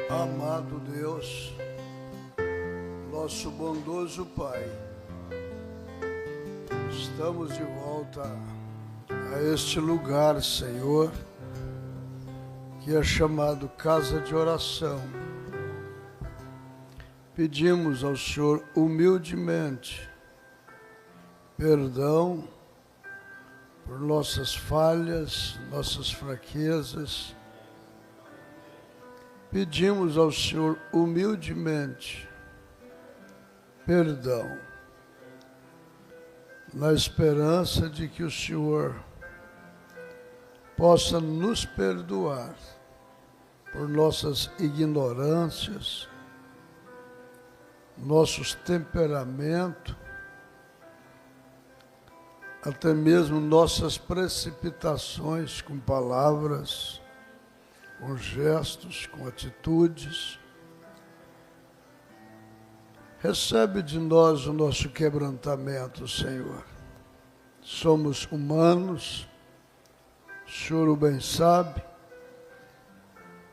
Amado Deus, nosso bondoso Pai, estamos de volta a este lugar, Senhor, que é chamado Casa de Oração. Pedimos ao Senhor humildemente perdão por nossas falhas, nossas fraquezas. Pedimos ao Senhor humildemente perdão, na esperança de que o Senhor possa nos perdoar por nossas ignorâncias, nossos temperamentos, até mesmo nossas precipitações com palavras, com gestos, com atitudes. Recebe de nós o nosso quebrantamento, Senhor. Somos humanos, o Senhor o bem sabe,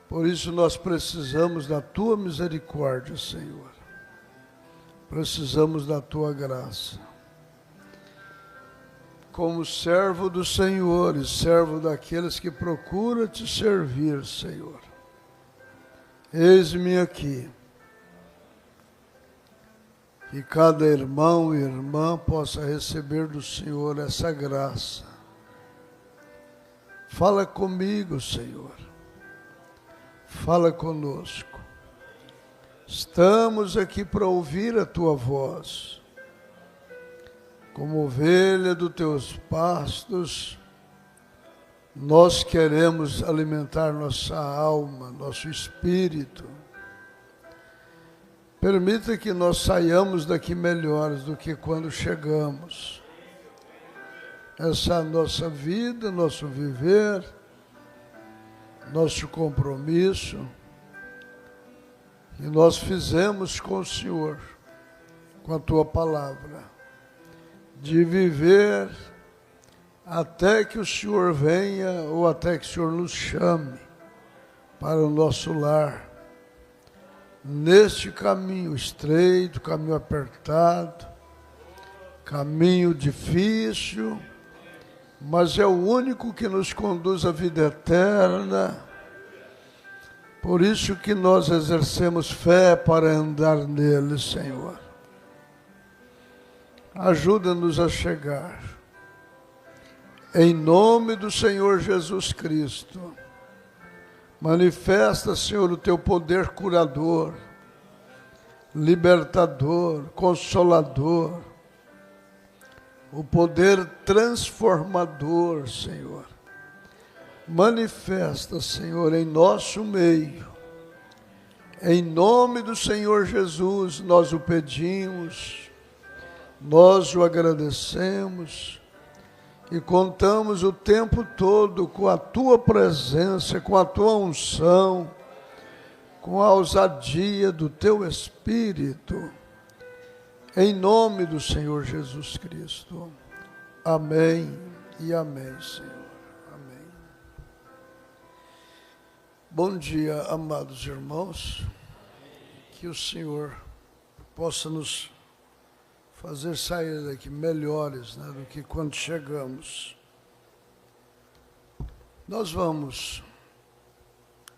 por isso nós precisamos da Tua misericórdia, Senhor. Precisamos da Tua graça. Como servo do Senhor e servo daqueles que procuram te servir, Senhor. Eis-me aqui. Que cada irmão e irmã possa receber do Senhor essa graça. Fala comigo, Senhor. Fala conosco. Estamos aqui para ouvir a Tua voz. Como ovelha dos teus pastos, nós queremos alimentar nossa alma, nosso espírito. Permita que nós saiamos daqui melhores do que quando chegamos. Essa é a nossa vida, nosso viver, nosso compromisso, que nós fizemos com o Senhor, com a Tua palavra. De viver até que o Senhor venha ou até que o Senhor nos chame para o nosso lar. Neste caminho estreito, caminho apertado, caminho difícil, mas é o único que nos conduz à vida eterna. Por isso que nós exercemos fé para andar nele, Senhor. Ajuda-nos a chegar. Em nome do Senhor Jesus Cristo. Manifesta, Senhor, o Teu poder curador, libertador, consolador. O poder transformador, Senhor. Manifesta, Senhor, em nosso meio. Em nome do Senhor Jesus, nós o pedimos. Nós o agradecemos e contamos o tempo todo com a Tua presença, com a Tua unção, com a ousadia do Teu Espírito, em nome do Senhor Jesus Cristo. Amém e amém, Senhor. Amém. Bom dia, amados irmãos, que o Senhor possa nos fazer sair daqui melhores, né, do que quando chegamos. Nós vamos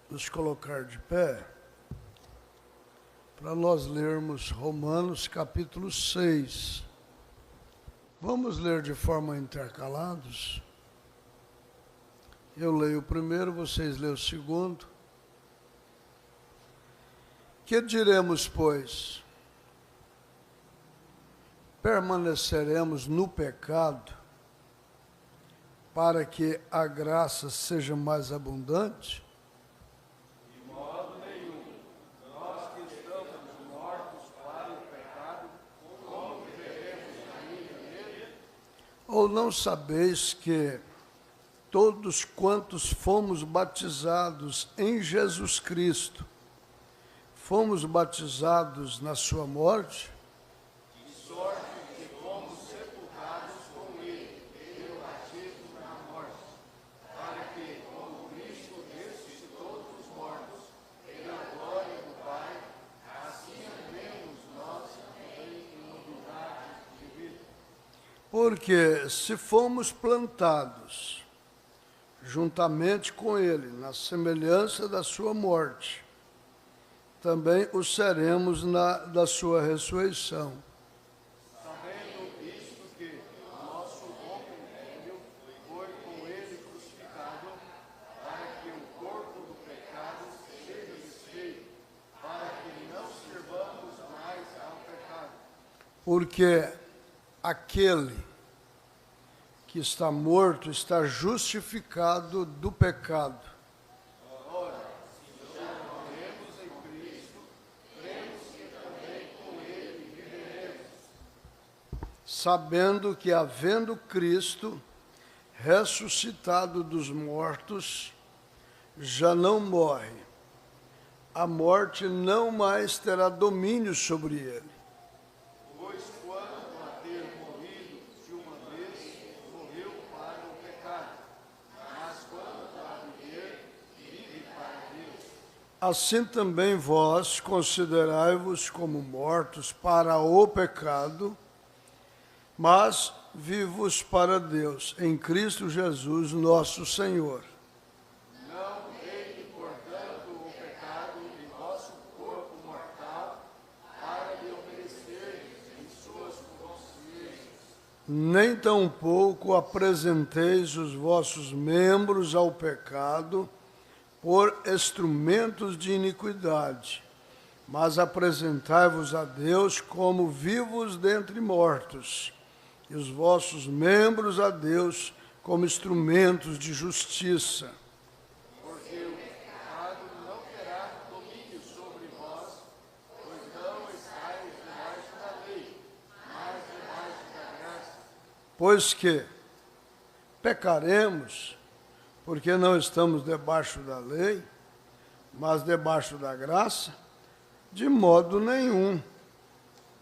nos colocar de pé para nós lermos Romanos capítulo 6. Vamos ler de forma intercalados. Eu leio o primeiro, vocês leem o segundo. Que diremos, pois? Permaneceremos no pecado para que a graça seja mais abundante? De modo nenhum. Nós que estamos mortos para o pecado, como viveremos ainda nele? Ou não sabeis que todos quantos fomos batizados em Jesus Cristo, fomos batizados na sua morte? De sorte que fomos sepultados com ele pelo batismo na morte, para que, como Cristo ressuscitou dos mortos, pela glória do Pai, assim andemos nós também em novidade de vida. Porque se fomos plantados juntamente com ele na semelhança da sua morte, também o seremos da sua ressurreição. Sabendo isto que o nosso homem velho foi com ele crucificado, para que o corpo do pecado seja desfeito, para que não sirvamos mais ao pecado. Porque aquele que está morto está justificado do pecado. Ora, se já morremos em Cristo, cremos que também com ele viveremos. Sabendo que, havendo Cristo ressuscitado dos mortos, já não morre. A morte não mais terá domínio sobre ele. Pois quanto a ter morrido de uma vez, morreu para o pecado, mas quanto a viver, vive para Deus. Assim também vós considerai-vos como mortos para o pecado, mas vivos para Deus, em Cristo Jesus, nosso Senhor. Não reine, portanto, o pecado em vosso corpo mortal, para lhe obedecerem em suas consciências. Nem tampouco apresenteis os vossos membros ao pecado por instrumentos de iniquidade, mas apresentai-vos a Deus como vivos dentre mortos, e os vossos membros a Deus como instrumentos de justiça. Porque o pecado não terá domínio sobre vós, pois não estáis debaixo da lei, mas debaixo da graça. Pois que pecaremos, porque não estamos debaixo da lei, mas debaixo da graça? De modo nenhum.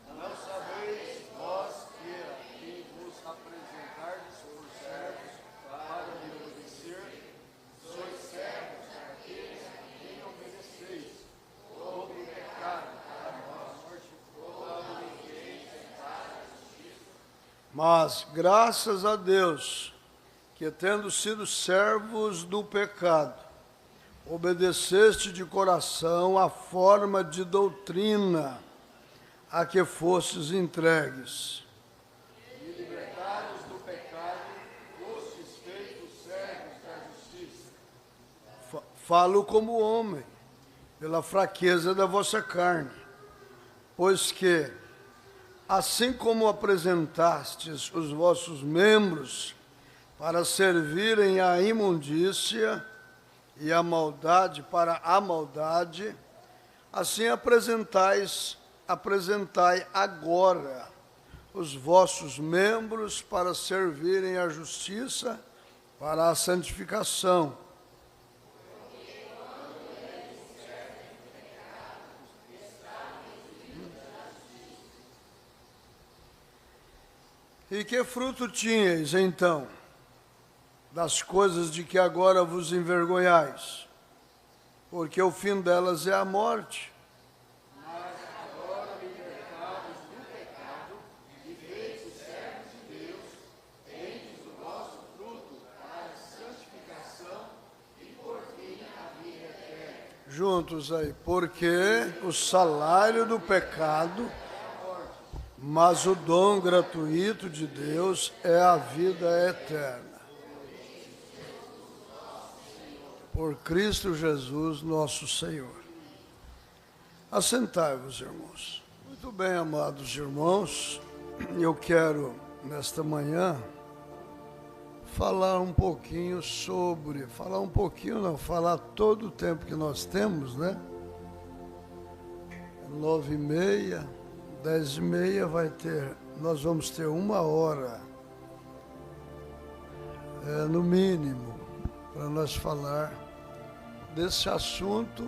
Não sabeis vós que a quem vos apresentardes por servos para lhe obedecer, sois servos daqueles a quem obedeceis, todo o pecado para a morte, toda a obediência para a justiça. Mas, graças a Deus, que tendo sido servos do pecado, obedeceste de coração à forma de doutrina a que fostes entregues. E libertados do pecado, fostes feitos servos da justiça. Falo como homem, pela fraqueza da vossa carne, pois que, assim como apresentastes os vossos membros para servirem à imundícia e a maldade para a maldade, assim apresentai agora os vossos membros para servirem à justiça, para a santificação. E que fruto tinhais, então, das coisas de que agora vos envergonhais? Porque o fim delas é a morte. Mas agora libertados do pecado e feitos servos de Deus, tendes o vosso fruto para a santificação e por fim a vida eterna. Juntos aí. Porque o salário do pecado, mas o dom gratuito de Deus é a vida eterna. Por Cristo Jesus, nosso Senhor. Assentai-vos, irmãos. Muito bem, amados irmãos, eu quero, nesta manhã, falar um pouquinho falar todo o tempo que nós temos, né? 9h30, 10h30 nós vamos ter 1 hora, no mínimo, para nós falar desse assunto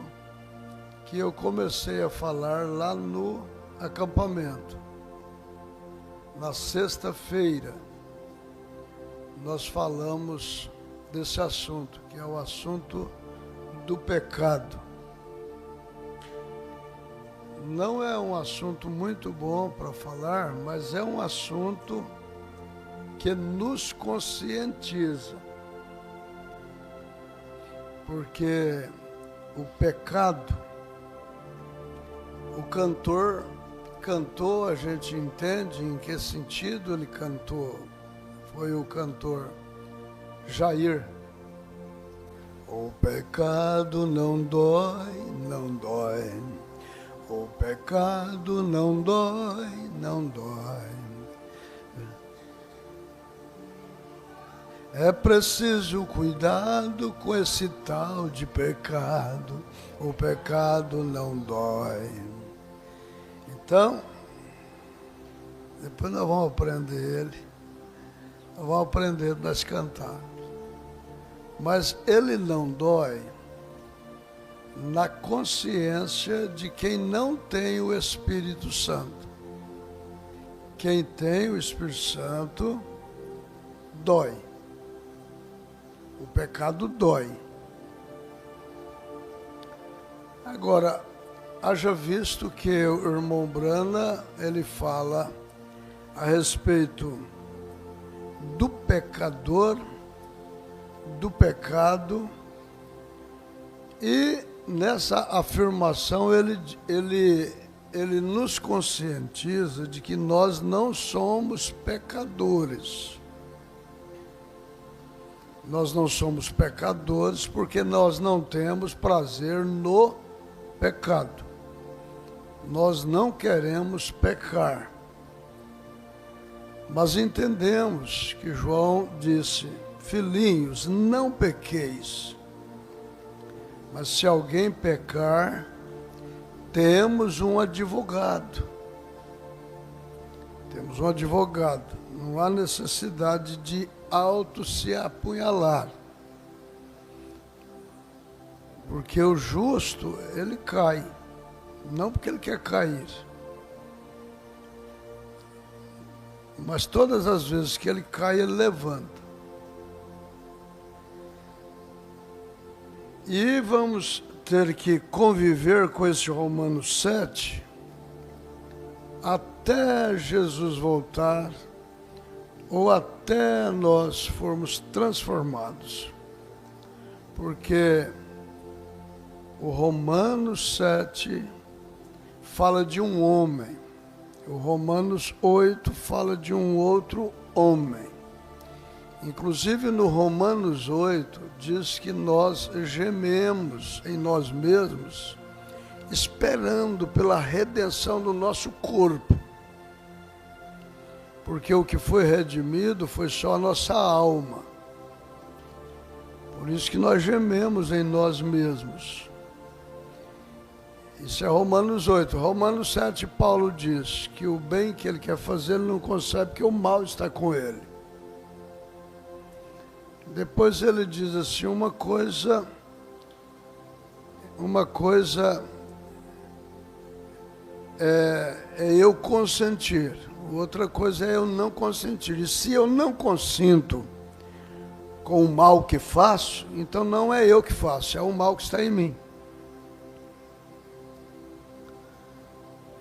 que eu comecei a falar lá no acampamento. Na sexta-feira, nós falamos desse assunto, que é o assunto do pecado. Não é um assunto muito bom para falar, mas é um assunto que nos conscientiza. Porque o pecado, o cantor cantou, a gente entende em que sentido ele cantou. Foi o cantor Jair. O pecado não dói, não dói. O pecado não dói, não dói. É preciso cuidado com esse tal de pecado. O pecado não dói. Então, depois nós vamos aprender ele. Nós vamos aprender nós cantar. Mas ele não dói na consciência de quem não tem o Espírito Santo. Quem tem o Espírito Santo dói. O pecado dói. Agora, haja visto que o irmão Brana, ele fala a respeito do pecador, do pecado, e nessa afirmação ele nos conscientiza de que nós não somos pecadores. Nós não somos pecadores porque nós não temos prazer no pecado. Nós não queremos pecar. Mas entendemos que João disse: filhinhos, não pequeis. Mas se alguém pecar, temos um advogado. Temos um advogado. Não há necessidade de se apunhalar. Porque o justo, ele cai. Não porque ele quer cair. Mas todas as vezes que ele cai, ele levanta. E vamos ter que conviver com esse Romanos 7 até Jesus voltar ou até nós formos transformados. Porque o Romanos 7 fala de um homem. O Romanos 8 fala de um outro homem. Inclusive no Romanos 8 diz que nós gememos em nós mesmos, esperando pela redenção do nosso corpo. Porque o que foi redimido foi só a nossa alma. Por isso que nós gememos em nós mesmos. Isso é Romanos 8. Romanos 7, Paulo diz que o bem que ele quer fazer, ele não consegue porque o mal está com ele. Depois ele diz assim, uma coisa é eu consentir, outra coisa é eu não consentir. E se eu não consinto com o mal que faço, então não é eu que faço, é o mal que está em mim.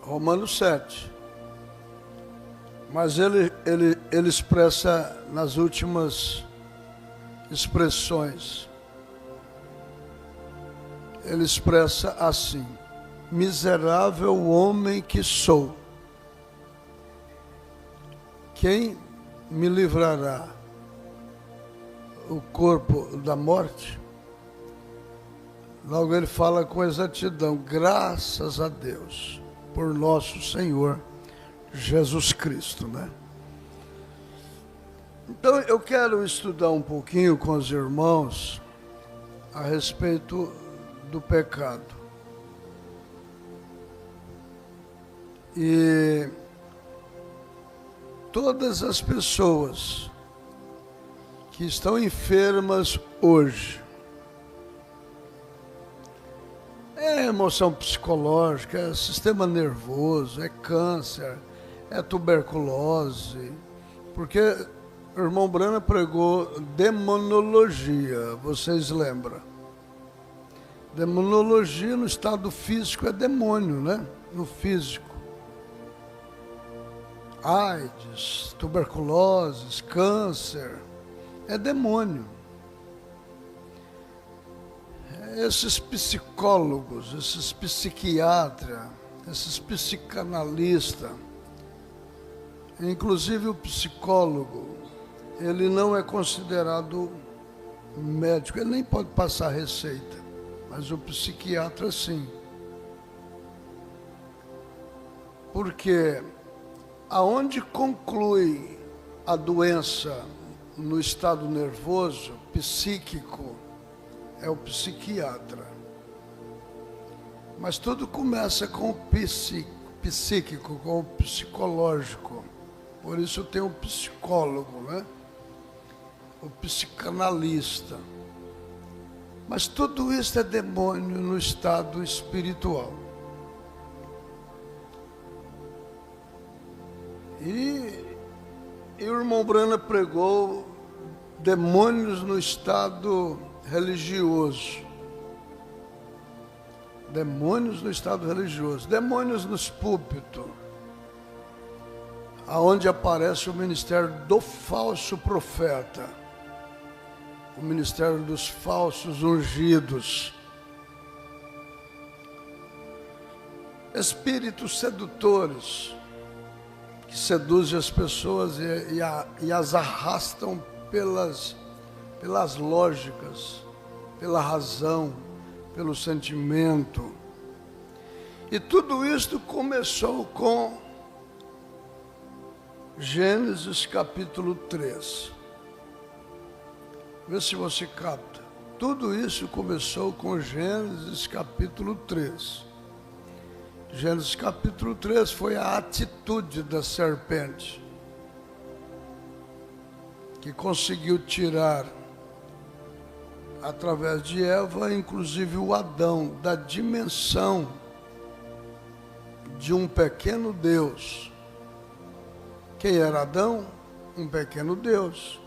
Romanos 7. Mas ele expressa nas últimas expressões. Ele expressa assim: miserável homem que sou, quem me livrará o corpo da morte? Logo ele fala com exatidão, graças a Deus por nosso Senhor Jesus Cristo, né? Então, eu quero estudar um pouquinho com os irmãos a respeito do pecado. E todas as pessoas que estão enfermas hoje, é emoção psicológica, é sistema nervoso, é câncer, é tuberculose, porque o irmão Brana pregou demonologia, vocês lembram? Demonologia no estado físico é demônio, né? No físico. AIDS, tuberculose, câncer, é demônio. Esses psicólogos, esses psiquiatras, esses psicanalistas, inclusive o psicólogo, ele não é considerado médico, ele nem pode passar receita, mas o psiquiatra sim. Porque aonde conclui a doença no estado nervoso, psíquico, é o psiquiatra. Mas tudo começa com o psíquico, com o psicológico. Por isso tem o psicólogo, né? O psicanalista. Mas tudo isso é demônio no estado espiritual. E o irmão Brana pregou demônios no estado religioso. Demônios no estado religioso. Demônios nos púlpitos. Aonde aparece o ministério do falso profeta. O ministério dos falsos ungidos. Espíritos sedutores que seduzem as pessoas e as arrastam pelas lógicas, pela razão, pelo sentimento. E tudo isto começou com Gênesis capítulo 3. Vê se você capta. Tudo isso começou com Gênesis capítulo 3. Gênesis capítulo 3 foi a atitude da serpente, que conseguiu tirar, através de Eva, inclusive o Adão, da dimensão de um pequeno Deus. Quem era Adão? Um pequeno Deus.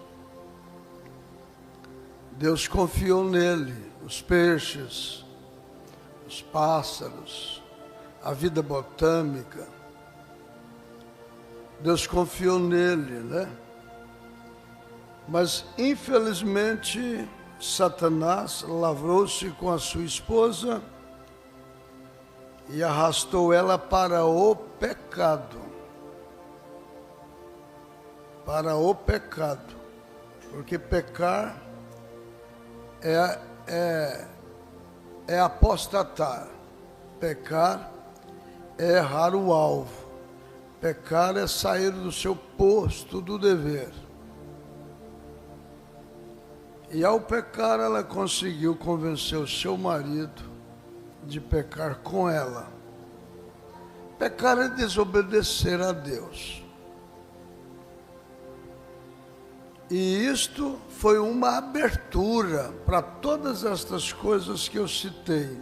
Deus confiou nele, os peixes, os pássaros, a vida botânica. Deus confiou nele, né? Mas, infelizmente, Satanás lavrou-se com a sua esposa e arrastou ela para o pecado. Para o pecado. Porque pecar é apostatar. Pecar é errar o alvo. Pecar é sair do seu posto do dever. E ao pecar, ela conseguiu convencer o seu marido de pecar com ela. Pecar é desobedecer a Deus. E isto foi uma abertura para todas estas coisas que eu citei.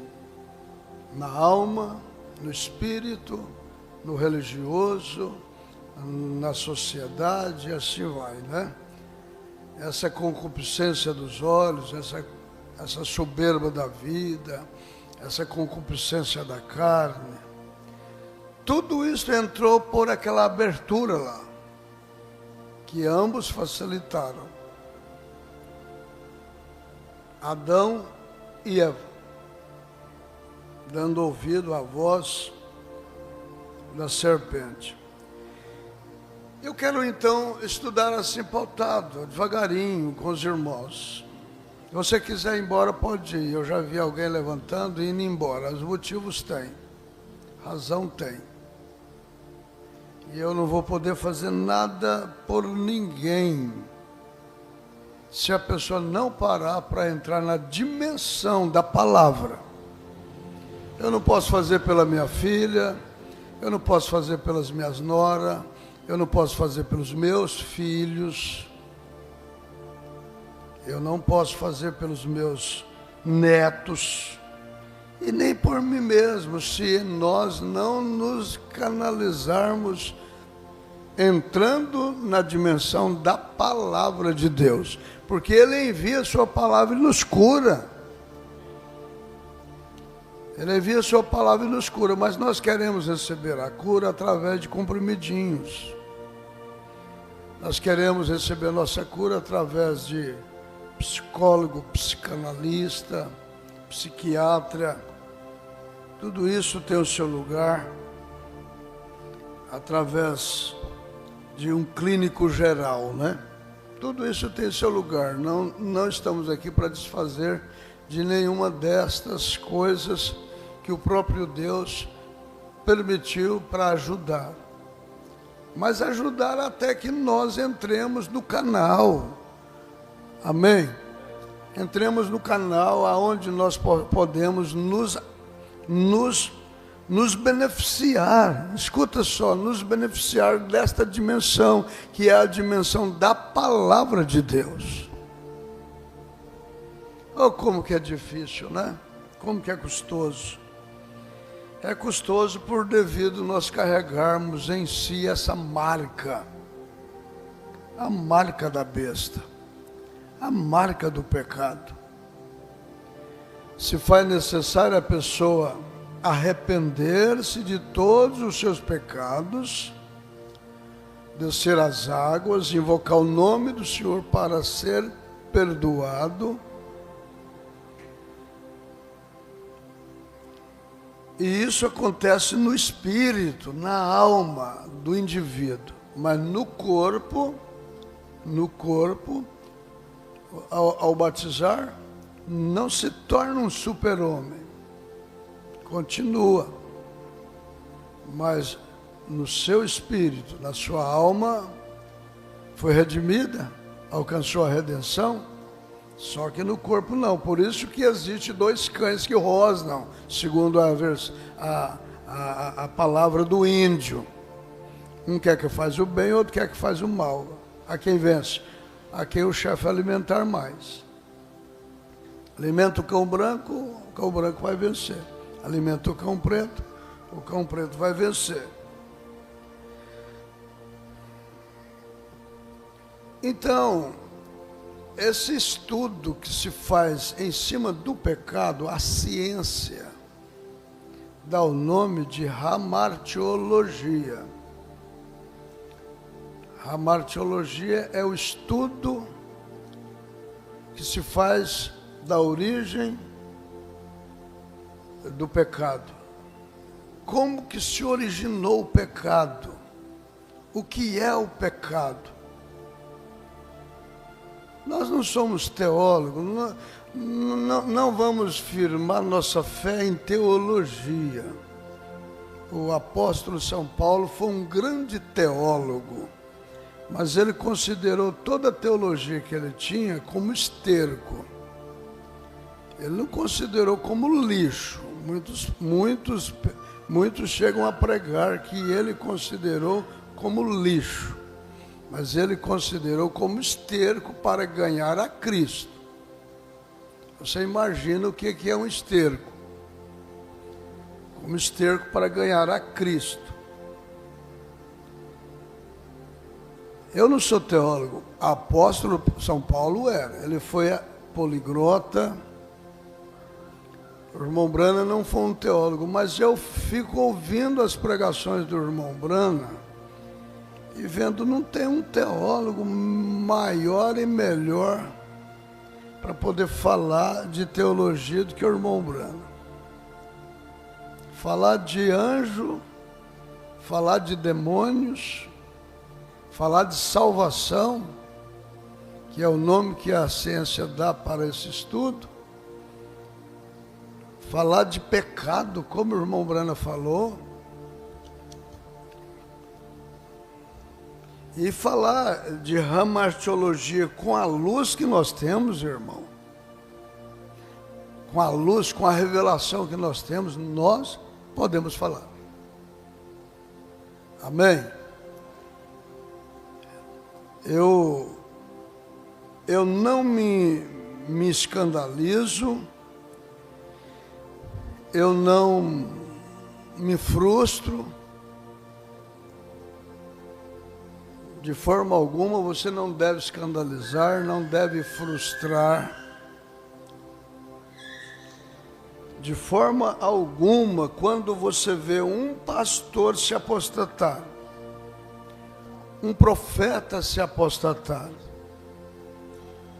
Na alma, no espírito, no religioso, na sociedade, e assim vai, né? Essa concupiscência dos olhos, essa soberba da vida, essa concupiscência da carne. Tudo isso entrou por aquela abertura lá, que ambos facilitaram. Adão e Eva, dando ouvido à voz da serpente. Eu quero então estudar assim pautado, devagarinho, com os irmãos. Se você quiser ir embora, pode ir. Eu já vi alguém levantando e indo embora. Os motivos tem, razão tem. E eu não vou poder fazer nada por ninguém. se a pessoa não parar para entrar na dimensão da palavra. Eu não posso fazer pela minha filha, eu não posso fazer pelas minhas noras, eu não posso fazer pelos meus filhos, eu não posso fazer pelos meus netos, e nem por mim mesmo, se nós não nos canalizarmos entrando na dimensão da palavra de Deus, porque Ele envia a sua palavra e nos cura. Ele envia a sua palavra e nos cura, mas nós queremos receber a cura através de comprimidinhos. Nós queremos receber a nossa cura através de psicólogo, psicanalista, psiquiatra. Tudo isso tem o seu lugar através de um clínico geral, né? Tudo isso tem o seu lugar. Não estamos aqui para desfazer de nenhuma destas coisas que o próprio Deus permitiu para ajudar. Mas ajudar até que nós entremos no canal. Amém? Entremos no canal aonde nós podemos nos beneficiar. Escuta só, nos beneficiar desta dimensão, que é a dimensão da palavra de Deus. Oh, como que é difícil, né? Como que é custoso. É custoso por devido nós carregarmos em si essa marca, a marca da besta, a marca do pecado. Se faz necessário a pessoa arrepender-se de todos os seus pecados, descer às águas, invocar o nome do Senhor para ser perdoado. E isso acontece no espírito, na alma do indivíduo, mas no corpo, ao batizar, não se torna um super-homem, continua, mas no seu espírito, na sua alma, foi redimida, alcançou a redenção. Só que no corpo não, por isso que existe dois cães que rosnam, segundo a palavra do índio. Um quer que faz o bem, outro quer que faz o mal. A quem vence? A quem o chefe alimentar mais. Alimenta o cão branco vai vencer. Alimenta o cão preto vai vencer. Então, esse estudo que se faz em cima do pecado, a ciência, dá o nome de hamartiologia. Hamartiologia é o estudo que se faz da origem do pecado. Como que se originou o pecado? O que é o pecado? Nós não somos teólogos, não vamos firmar nossa fé em teologia. O apóstolo São Paulo foi um grande teólogo, mas ele considerou toda a teologia que ele tinha como esterco. Ele não considerou como lixo. Muitos chegam a pregar que ele considerou como lixo. Mas ele considerou como esterco para ganhar a Cristo. Você imagina o que é um esterco? Como esterco para ganhar a Cristo. Eu não sou teólogo, apóstolo São Paulo era. Ele foi poliglota. O irmão Brana não foi um teólogo, mas eu fico ouvindo as pregações do irmão Brana e vendo, não tem um teólogo maior e melhor para poder falar de teologia do que o irmão Brana. Falar de anjo, falar de demônios, falar de salvação, que é o nome que a ciência dá para esse estudo, falar de pecado, como o irmão Brana falou, E falar de ramartiologia com a luz que nós temos, irmão, com a luz, com a revelação que nós temos, nós podemos falar. Amém? Eu não me escandalizo, eu não me frustro, de forma alguma. Você não deve escandalizar, não deve frustrar, de forma alguma, quando você vê um pastor se apostatar, um profeta se apostatar,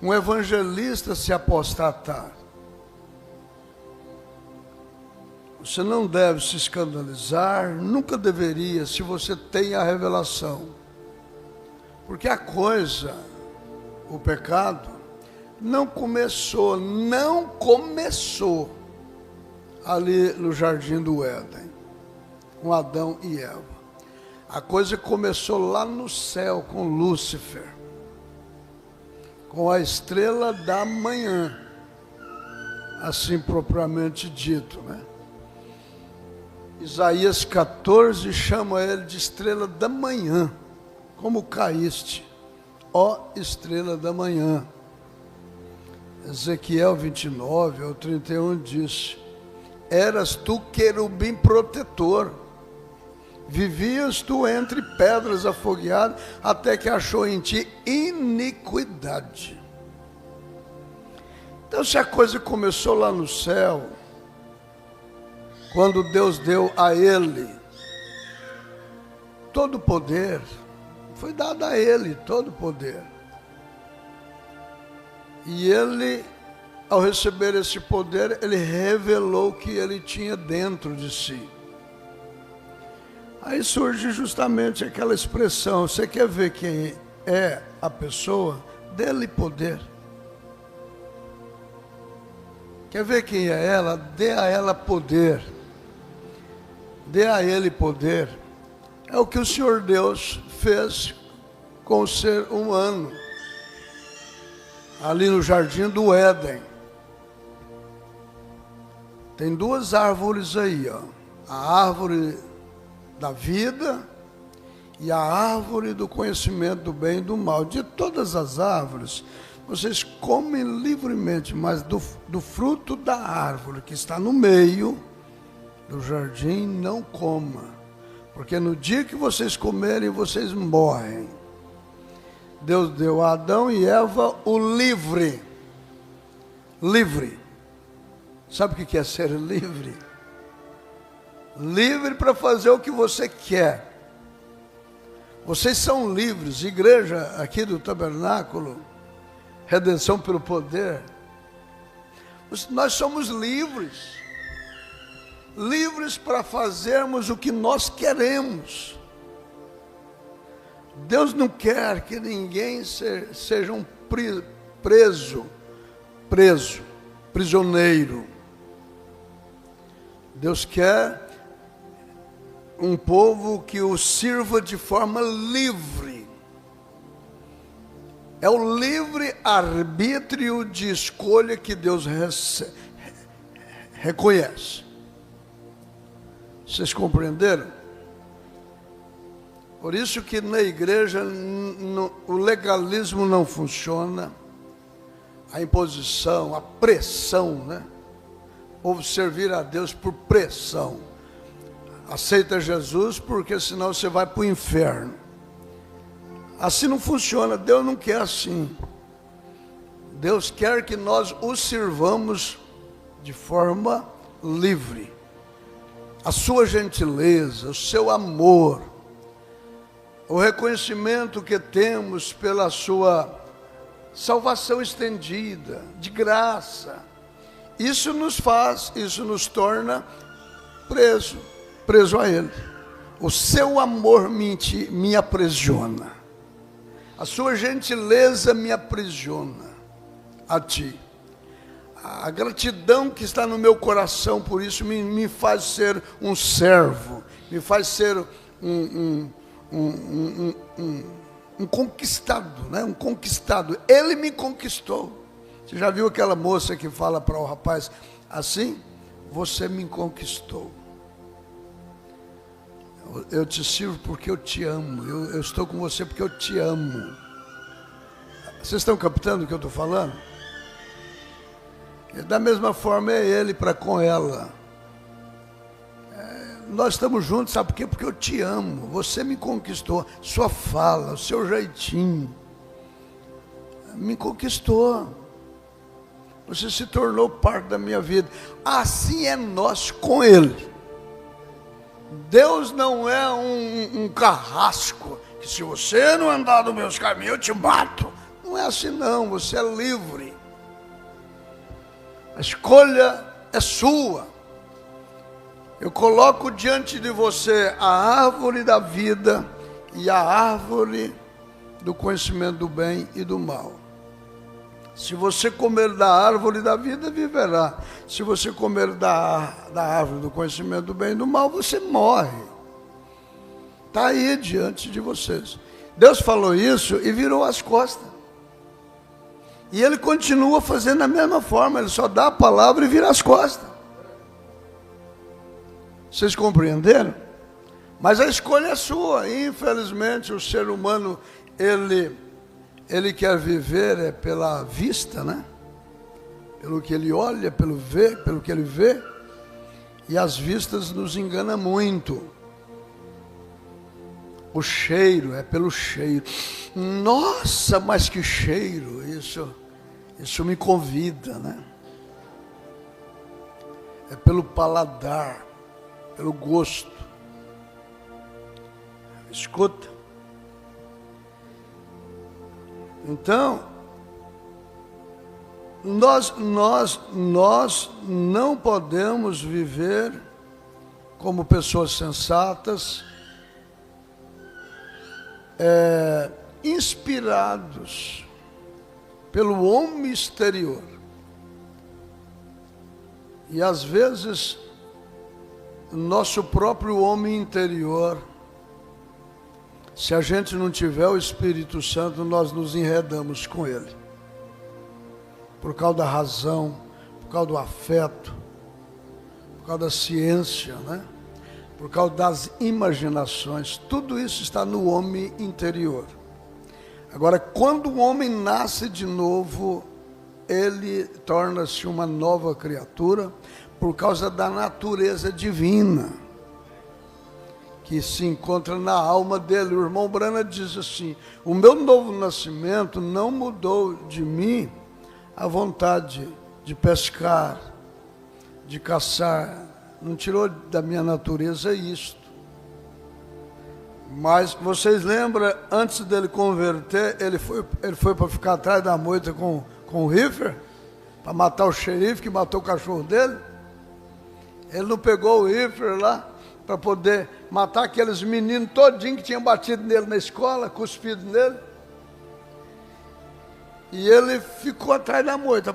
um evangelista se apostatar. Você não deve se escandalizar, nunca deveria, se você tem a revelação. Porque a coisa, o pecado, não começou ali no jardim do Éden, com Adão e Eva. A coisa começou lá no céu, com Lúcifer, com a estrela da manhã, assim propriamente dito, né? Isaías 14 chama ele de estrela da manhã. Como caíste, ó estrela da manhã. Ezequiel 29 ao 31 diz: eras tu querubim protetor, vivias tu entre pedras afogueadas, até que achou em ti iniquidade. Então, se a coisa começou lá no céu, quando Deus deu a ele todo o poder, foi dado a ele todo o poder. E ele, ao receber esse poder, ele revelou o que ele tinha dentro de si. Aí surge justamente aquela expressão: você quer ver quem é a pessoa? Dê-lhe poder. Quer ver quem é ela? Dê a ela poder. Dê a ele poder. É o que o Senhor Deus fez com o ser humano, ali no jardim do Éden. Tem duas árvores aí, ó. A árvore da vida e a árvore do conhecimento do bem e do mal. De todas as árvores, vocês comem livremente, mas do fruto da árvore que está no meio do jardim, não coma. Porque no dia que vocês comerem, vocês morrem. Deus deu a Adão e Eva o livre. Livre. Sabe o que é ser livre? Livre para fazer o que você quer. Vocês são livres. Igreja aqui do Tabernáculo, Redenção pelo Poder. Nós somos livres. Livres para fazermos o que nós queremos. Deus não quer que ninguém seja um prisioneiro. Deus quer um povo que o sirva de forma livre. É o livre arbítrio de escolha que Deus reconhece. Vocês compreenderam? Por isso que na igreja o legalismo não funciona, a imposição, a pressão, né? Ou servir a Deus por pressão. Aceita Jesus porque senão você vai para o inferno. Assim não funciona, Deus não quer assim. Deus quer que nós o sirvamos de forma livre. A sua gentileza, o seu amor, o reconhecimento que temos pela sua salvação estendida, de graça. Isso nos torna preso a Ele. O seu amor me aprisiona. A sua gentileza me aprisiona a ti. A gratidão que está no meu coração, por isso me faz ser um servo, me faz ser um conquistado, né? Um conquistado. Ele me conquistou. Você já viu aquela moça que fala para o rapaz assim? Você me conquistou. Eu te sirvo porque eu te amo. Eu estou com você porque eu te amo. Vocês estão captando o que eu estou falando? E da mesma forma é ele para com ela. Nós estamos juntos, sabe por quê? Porque eu te amo. Você me conquistou. Sua fala, o seu jeitinho me conquistou. Você se tornou parte da minha vida. Assim é nós com Ele. Deus não é um carrasco, que se você não andar nos meus caminhos, eu te mato. Não é assim não, você é livre. A escolha é sua. Eu coloco diante de você a árvore da vida e a árvore do conhecimento do bem e do mal. Se você comer da árvore da vida, viverá. Se você comer da árvore do conhecimento do bem e do mal, você morre. Está aí diante de vocês. Deus falou isso e virou as costas. E Ele continua fazendo da mesma forma. Ele só dá a palavra e vira as costas. Vocês compreenderam? Mas a escolha é sua. Infelizmente, o ser humano, ele quer viver pela vista, né? Pelo que ele olha, pelo que ele vê. E as vistas nos enganam muito. O cheiro é pelo cheiro. Nossa, mas que cheiro! Isso me convida, né? É pelo paladar, pelo gosto. Escuta. Então, nós não podemos viver como pessoas sensatas, inspirados pelo homem exterior. E às vezes, nosso próprio homem interior, se a gente não tiver o Espírito Santo, nós nos enredamos com ele. Por causa da razão, por causa do afeto, por causa da ciência, né? Por causa das imaginações. Tudo isso está no homem interior. Agora, quando o homem nasce de novo, ele torna-se uma nova criatura por causa da natureza divina que se encontra na alma dele. O irmão Brana diz assim: o meu novo nascimento não mudou de mim a vontade de pescar, de caçar, não tirou da minha natureza isto. Mas vocês lembram, antes dele converter, ele foi para ficar atrás da moita com o rifle, para matar o xerife que matou o cachorro dele? Ele não pegou o rifle lá para poder matar aqueles meninos todinhos que tinham batido nele na escola, cuspido nele? E ele ficou atrás da moita,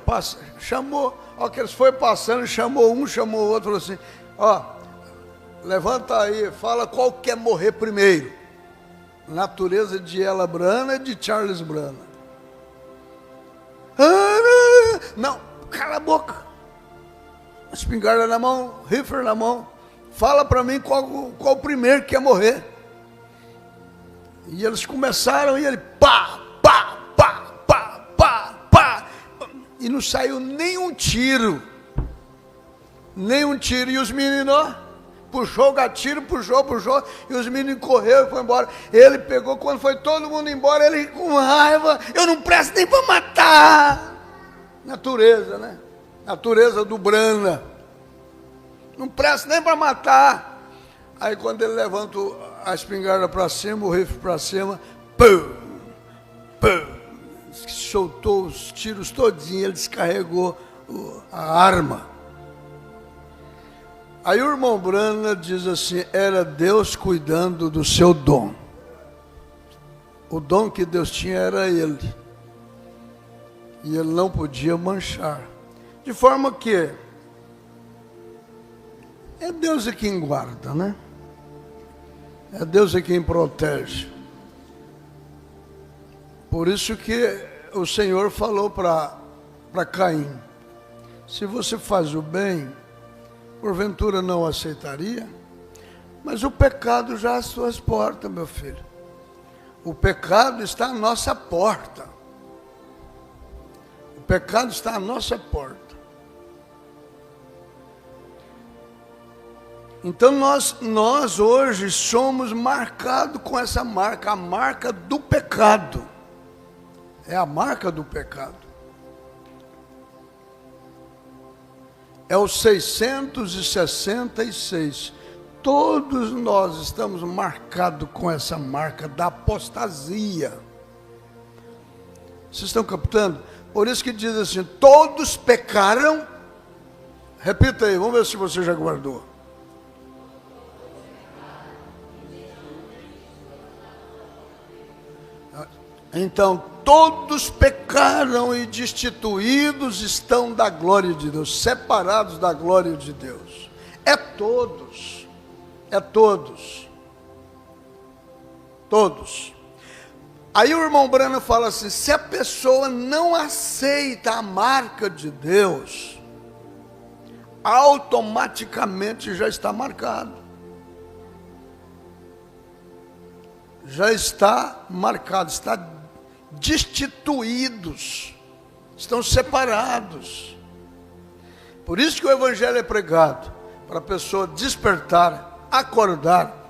chamou, ó, que eles foram passando, chamou um, chamou o outro, falou assim: ó, levanta aí, fala qual quer morrer primeiro. Natureza de Ela Brana e de Charles Brana. Não, cala a boca. Espingarda na mão, rifle na mão. Fala para mim qual o primeiro que quer morrer. E eles começaram e ele pá, pá, pá, pá, pá, pá. E não saiu nenhum tiro. Nenhum tiro. E os meninos, ó, puxou o gatilho, puxou. E os meninos correram e foram embora. Ele pegou, quando foi todo mundo embora, ele com raiva: eu não presto nem para matar. Natureza, né? Natureza do Brana. Não presta nem para matar. Aí quando ele levanta a espingarda para cima, o rifle para cima, pum, pum, soltou os tiros todinho, ele descarregou a arma. Aí o irmão Brana diz assim: era Deus cuidando do seu dom. O dom que Deus tinha era ele. E ele não podia manchar. De forma que é Deus é quem guarda, né? É Deus é quem protege. Por isso que o Senhor falou para Caim: se você faz o bem, porventura não aceitaria? Mas o pecado já às suas portas, meu filho. O pecado está à nossa porta. O pecado está à nossa porta. Então nós hoje somos marcados com essa marca, a marca do pecado. É a marca do pecado. É o 666. Todos nós estamos marcados com essa marca da apostasia. Vocês estão captando? Por isso que diz assim: todos pecaram. Repita aí, vamos ver se você já guardou. Então, todos pecaram e destituídos estão da glória de Deus, separados da glória de Deus. É todos. É todos. Todos. Aí o irmão Branham fala assim: se a pessoa não aceita a marca de Deus, automaticamente já está marcado. Já está marcado, está destituídos, estão separados. Por isso que o evangelho é pregado, para a pessoa despertar, acordar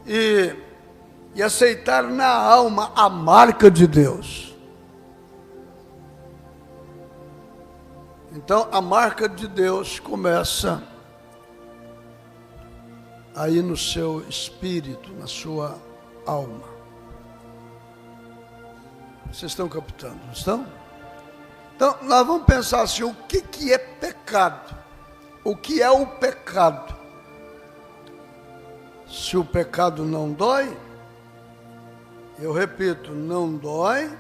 e aceitar na alma a marca de Deus. Então a marca de Deus começa aí no seu espírito, na sua alma. Vocês estão captando, não estão? Então nós vamos pensar assim: o que é pecado? O que é o pecado? Se o pecado não dói, eu repito, não dói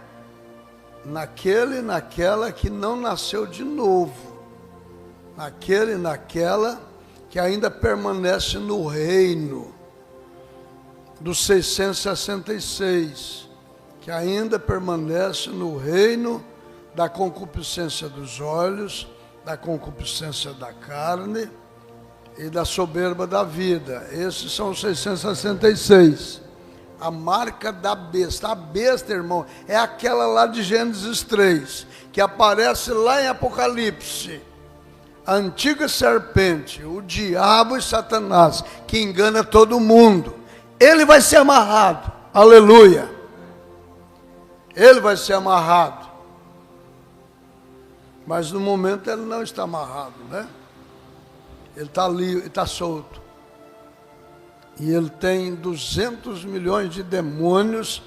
naquela que não nasceu de novo, naquela que ainda permanece no reino dos 666, que ainda permanece no reino da concupiscência dos olhos, da concupiscência da carne e da soberba da vida. Esses são os 666. A marca da besta. A besta, irmão, é aquela lá de Gênesis 3, que aparece lá em Apocalipse. A antiga serpente, o diabo e Satanás, que engana todo mundo. Ele vai ser amarrado. Aleluia. Ele vai ser amarrado. Mas no momento ele não está amarrado, né? Ele está livre, está solto. E ele tem 200 milhões de demônios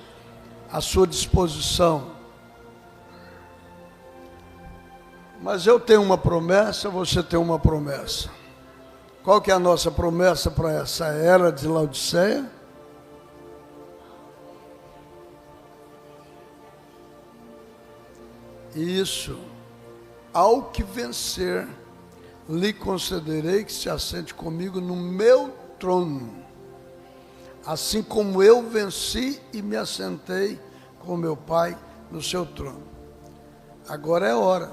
à sua disposição. Mas eu tenho uma promessa, você tem uma promessa. Qual que é a nossa promessa para essa era de Laodiceia? Isso. Ao que vencer, lhe concederei que se assente comigo no meu trono, assim como eu venci e me assentei com meu Pai no seu trono. Agora é hora.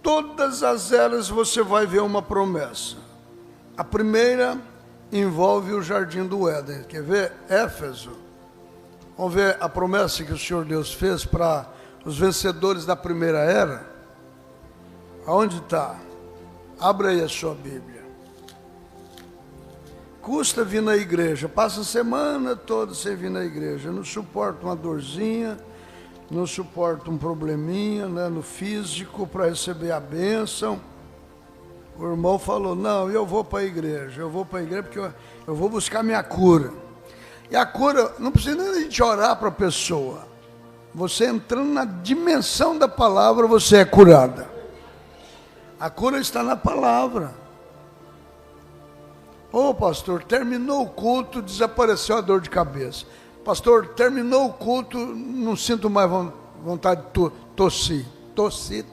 Todas as eras você vai ver uma promessa. A primeira envolve o jardim do Éden. Quer ver? Éfeso. Vamos ver a promessa que o Senhor Deus fez para os vencedores da primeira era. Aonde está? Abra aí a sua Bíblia. Custa vir na igreja, passa a semana toda sem vir na igreja, não suporta uma dorzinha, não suporta um probleminha, né, no físico para receber a bênção. O irmão falou: não, eu vou para a igreja porque eu vou buscar minha cura. E a cura, não precisa nem a gente orar para a pessoa. Você entrando na dimensão da palavra, você é curada. A cura está na palavra. Ô pastor, terminou o culto, desapareceu a dor de cabeça. Pastor, terminou o culto, não sinto mais vontade de tossir. Tossir.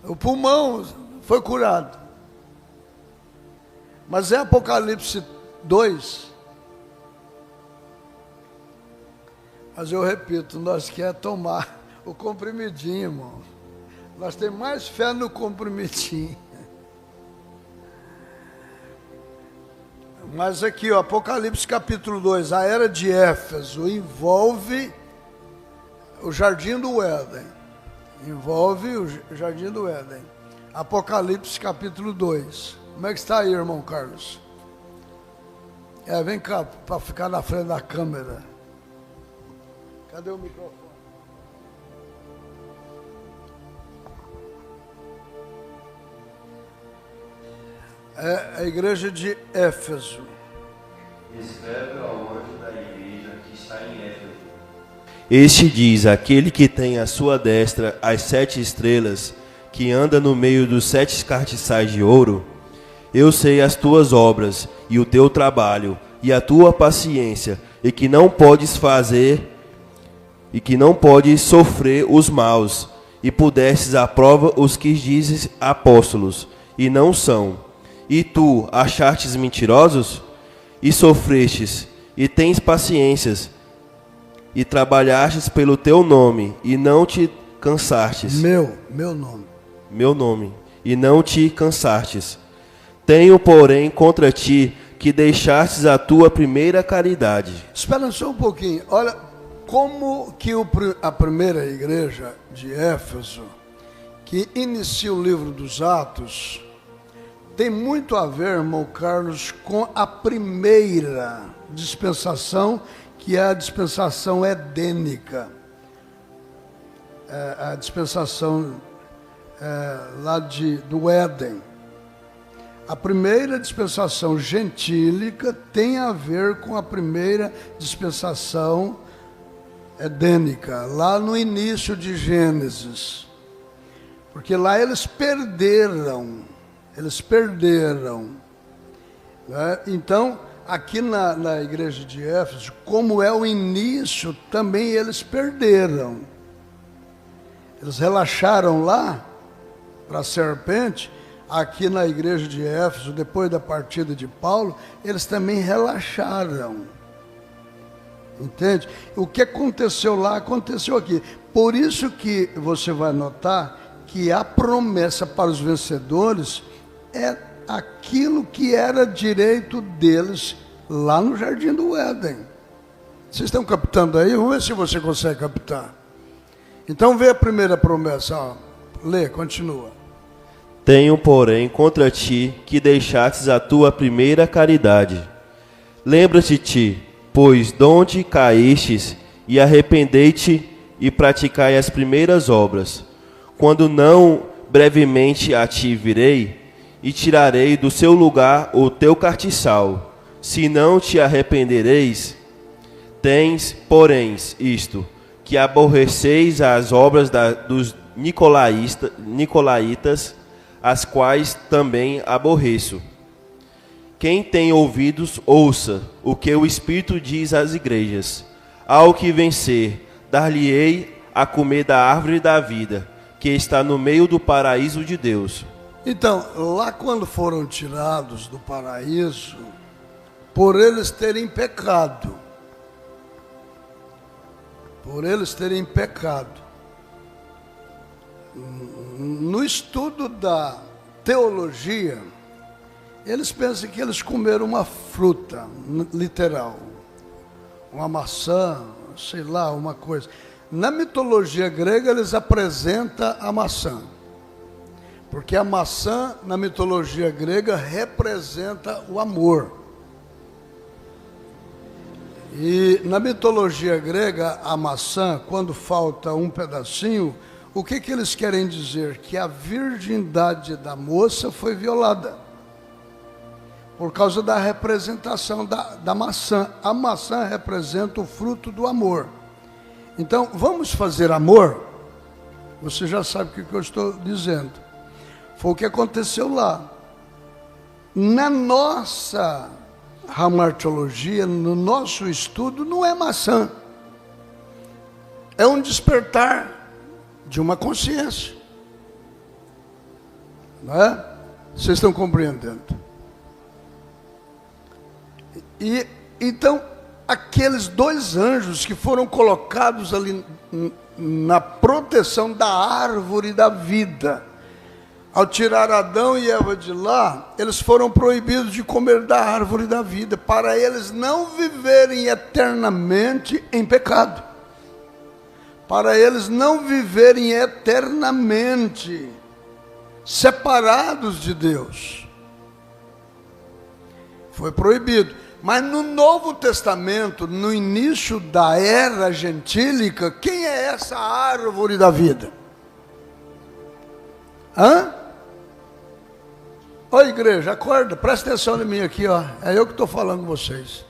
O pulmão foi curado. Mas em Apocalipse 2, Mas eu repito, nós quer tomar o comprimidinho, irmão. Nós temos mais fé no comprimidinho. Mas aqui, ó, Apocalipse capítulo 2, a era de Éfeso envolve o jardim do Éden. Envolve o jardim do Éden. Apocalipse capítulo 2. Como é que está aí, irmão Carlos? Vem cá, para ficar na frente da câmera. Cadê o microfone? É a igreja de Éfeso. Escreve ao anjo da igreja que está em Éfeso. Este diz: aquele que tem à sua destra as 7 estrelas, que anda no meio dos 7 castiçais de ouro. Eu sei as tuas obras, e o teu trabalho, e a tua paciência, e que não podes sofrer os maus, e pudestes à prova os que dizes apóstolos, e não são. E tu achastes mentirosos? E sofrestes, e tens paciências, e trabalhastes pelo teu nome, e não te cansastes. Meu nome. E não te cansastes. Tenho, porém, contra ti, que deixastes a tua primeira caridade. Espera só um pouquinho. Olha como que a primeira igreja de Éfeso, que inicia o livro dos Atos, tem muito a ver, irmão Carlos, com a primeira dispensação, que é a dispensação edênica. A dispensação lá do Éden. A primeira dispensação gentílica tem a ver com a primeira dispensação edênica, lá no início de Gênesis. Porque lá eles perderam. Né? Então, aqui na igreja de Éfeso, como é o início, também eles perderam. Eles relaxaram lá para a serpente. Aqui na igreja de Éfeso, depois da partida de Paulo, eles também relaxaram. Entende? O que aconteceu lá, aconteceu aqui. Por isso que você vai notar que a promessa para os vencedores é aquilo que era direito deles lá no Jardim do Éden. Vocês estão captando aí? Vamos ver se você consegue captar. Então vê a primeira promessa. Ó. Lê, continua. Tenho, porém, contra ti, que deixastes a tua primeira caridade. Lembra-te, pois, donde caístes, e arrependei-te, e praticai as primeiras obras. Quando não brevemente a ti virei, e tirarei do seu lugar o teu castiçal. Se não te arrependereis, tens, porém, isto, que aborreceis as obras dos nicolaítas, as quais também aborreço. Quem tem ouvidos, ouça o que o Espírito diz às igrejas. Ao que vencer, dar-lhe-ei a comer da árvore da vida, que está no meio do paraíso de Deus. Então, lá quando foram tirados do paraíso, por eles terem pecado, no estudo da teologia, eles pensam que eles comeram uma fruta, literal, uma maçã, sei lá, uma coisa. Na mitologia grega, eles apresentam a maçã. Porque a maçã, na mitologia grega, representa o amor. E na mitologia grega, a maçã, quando falta um pedacinho, o que eles querem dizer? Que a virgindade da moça foi violada. Por causa da representação da maçã. A maçã representa o fruto do amor. Então, vamos fazer amor? Você já sabe o que eu estou dizendo. Foi o que aconteceu lá. Na nossa hamartiologia, no nosso estudo, não é maçã. É um despertar de uma consciência. Não é? Vocês estão compreendendo? E então, aqueles 2 anjos que foram colocados ali na proteção da árvore da vida, ao tirar Adão e Eva de lá, eles foram proibidos de comer da árvore da vida, para eles não viverem eternamente em pecado, para eles não viverem eternamente separados de Deus. Foi proibido. Mas no Novo Testamento, no início da era gentílica, quem é essa árvore da vida? Hã? Ô igreja, acorda, presta atenção em mim aqui, ó. É eu que estou falando com vocês.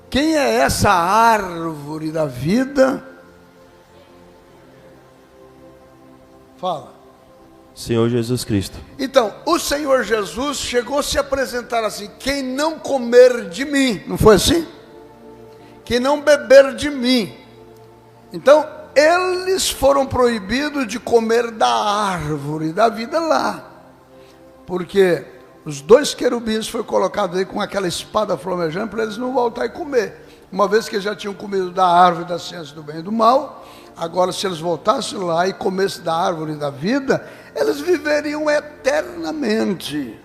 Quem é essa árvore da vida? Fala. Senhor Jesus Cristo. Então, o Senhor Jesus chegou a se apresentar assim: quem não comer de mim, não foi assim? Quem não beber de mim. Então, eles foram proibidos de comer da árvore da vida lá, porque os 2 querubins foram colocados aí com aquela espada flamejante para eles não voltarem a comer, uma vez que eles já tinham comido da árvore da ciência do bem e do mal. Agora, se eles voltassem lá e comessem da árvore da vida, eles viveriam eternamente.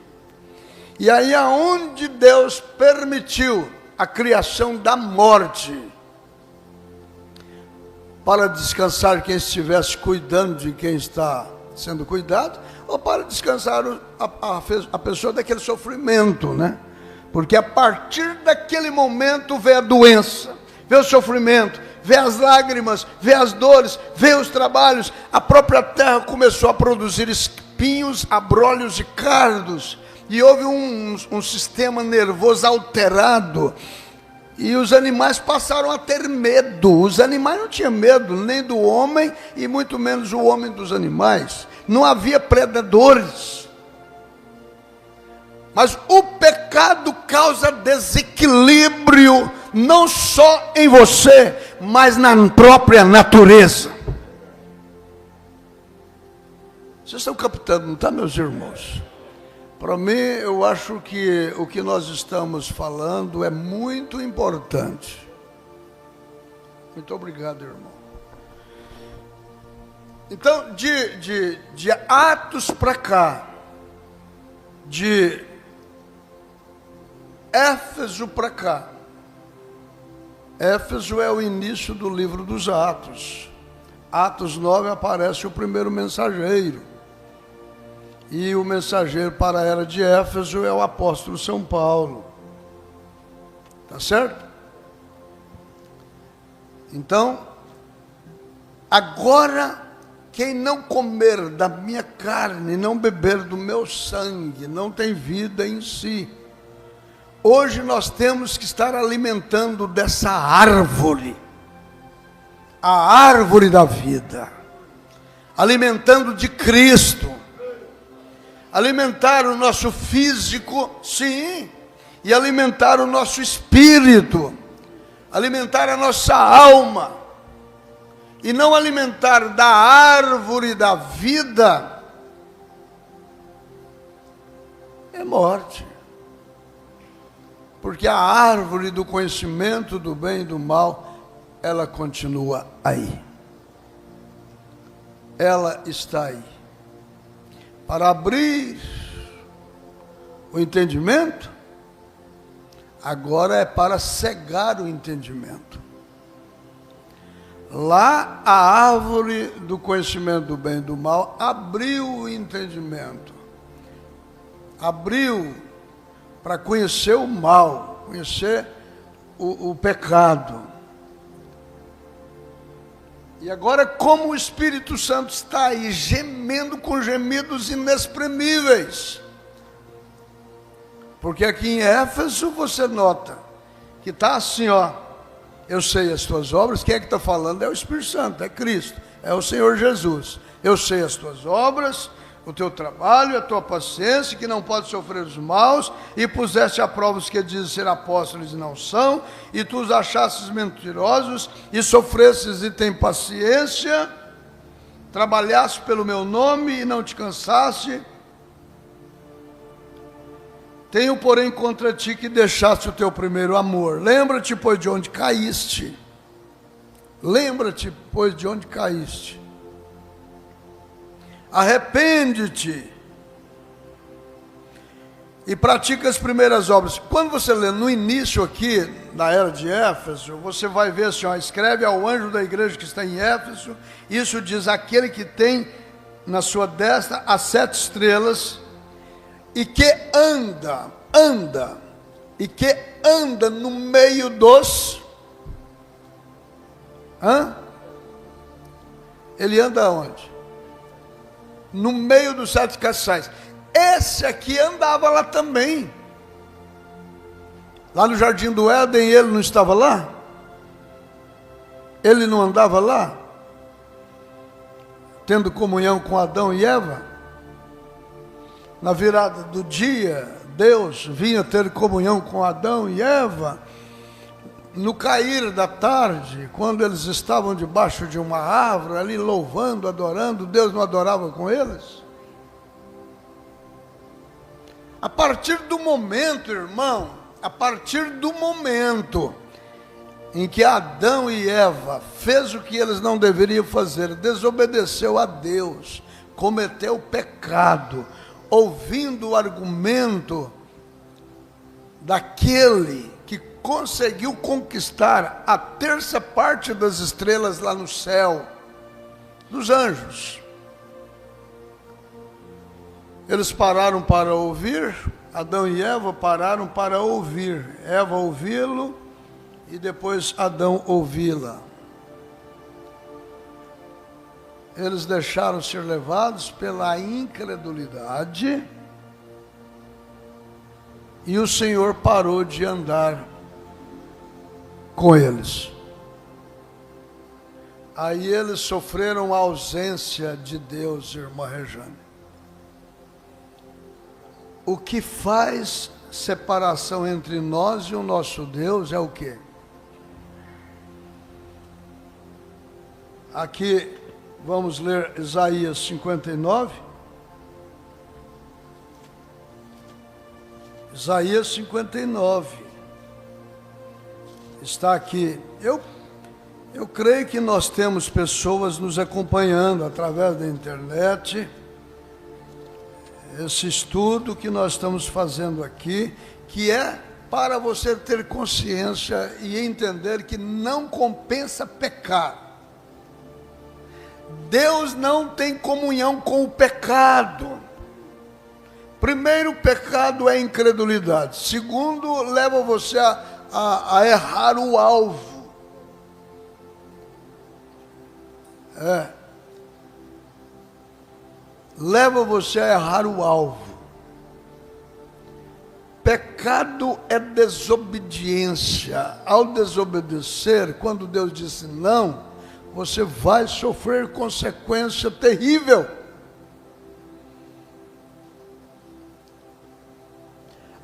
E aí, aonde Deus permitiu a criação da morte, para descansar quem estivesse cuidando de quem está sendo cuidado, ou para descansar a pessoa daquele sofrimento, né? Porque a partir daquele momento veio a doença, veio o sofrimento, vê as lágrimas, vê as dores, vê os trabalhos. A própria terra começou a produzir espinhos, abrolhos e cardos, e houve um sistema nervoso alterado, e os animais passaram a ter medo. Os animais não tinham medo nem do homem, e muito menos o homem dos animais. Não havia predadores. Mas o pecado causa desequilíbrio, não só em você, mas na própria natureza. Vocês estão captando, não está, meus irmãos? Para mim, eu acho que o que nós estamos falando é muito importante. Muito obrigado, irmão. Então, de Atos para cá, de Éfeso para cá. Éfeso é o início do livro dos Atos. Atos 9 aparece o primeiro mensageiro. E o mensageiro para a era de Éfeso é o apóstolo São Paulo. Tá certo? Então, agora, quem não comer da minha carne, não beber do meu sangue, não tem vida em si. Hoje nós temos que estar alimentando dessa árvore, a árvore da vida, alimentando de Cristo, alimentar o nosso físico, sim, e alimentar o nosso espírito, alimentar a nossa alma, e não alimentar da árvore da vida, é morte. Porque a árvore do conhecimento do bem e do mal, ela continua aí. Ela está aí. Para abrir o entendimento, agora é para cegar o entendimento. Lá a árvore do conhecimento do bem e do mal abriu o entendimento. Abriu para conhecer o mal, conhecer o pecado. E agora, como o Espírito Santo está aí, gemendo com gemidos inexprimíveis. Porque aqui em Éfeso você nota que está assim, ó: eu sei as tuas obras. Quem é que está falando? É o Espírito Santo, é Cristo, é o Senhor Jesus. Eu sei as tuas obras, o teu trabalho, a tua paciência, que não pode sofrer os maus, e puseste a prova os que dizem ser apóstolos e não são, e tu os achastes mentirosos, e sofrestes e tem paciência, trabalhaste pelo meu nome e não te cansaste, Tenho, porém, contra ti que deixaste o teu primeiro amor. Lembra-te, pois, de onde caíste. Lembra-te, pois, de onde caíste. Arrepende-te e pratica as primeiras obras. Quando você lê no início aqui, na era de Éfeso, você vai ver assim, ó, escreve ao anjo da igreja que está em Éfeso, isso diz aquele que tem na sua destra as 7 estrelas, e que anda no meio dos... Ele anda onde? No meio dos 7 castiçais. Esse aqui andava lá também. Lá no Jardim do Éden, ele não estava lá? Ele não andava lá? Tendo comunhão com Adão e Eva? Na virada do dia, Deus vinha ter comunhão com Adão e Eva. No cair da tarde, quando eles estavam debaixo de uma árvore, ali louvando, adorando, Deus não adorava com eles? A partir do momento, irmão, a partir do momento em que Adão e Eva fez o que eles não deveriam fazer, desobedeceu a Deus, cometeu pecado, ouvindo o argumento daquele que conseguiu conquistar a 1/3 parte das estrelas lá no céu, dos anjos. Eles pararam para ouvir, Adão e Eva pararam para ouvir, Eva ouvi-lo e depois Adão ouvi-la. Eles deixaram ser levados pela incredulidade e o Senhor parou de andar com eles. Aí eles sofreram a ausência de Deus, irmã Rejane. O que faz separação entre nós e o nosso Deus é o quê? Aqui vamos ler Isaías 59. Isaías 59. Está aqui. Eu creio que nós temos pessoas nos acompanhando através da internet. Esse estudo que nós estamos fazendo aqui, que é para você ter consciência e entender que não compensa pecar. Deus não tem comunhão com o pecado. Primeiro, o pecado é incredulidade. Segundo, leva você a errar o alvo. Leva você a errar o alvo. Pecado é desobediência. Ao desobedecer, quando Deus disse não, você vai sofrer consequência terrível.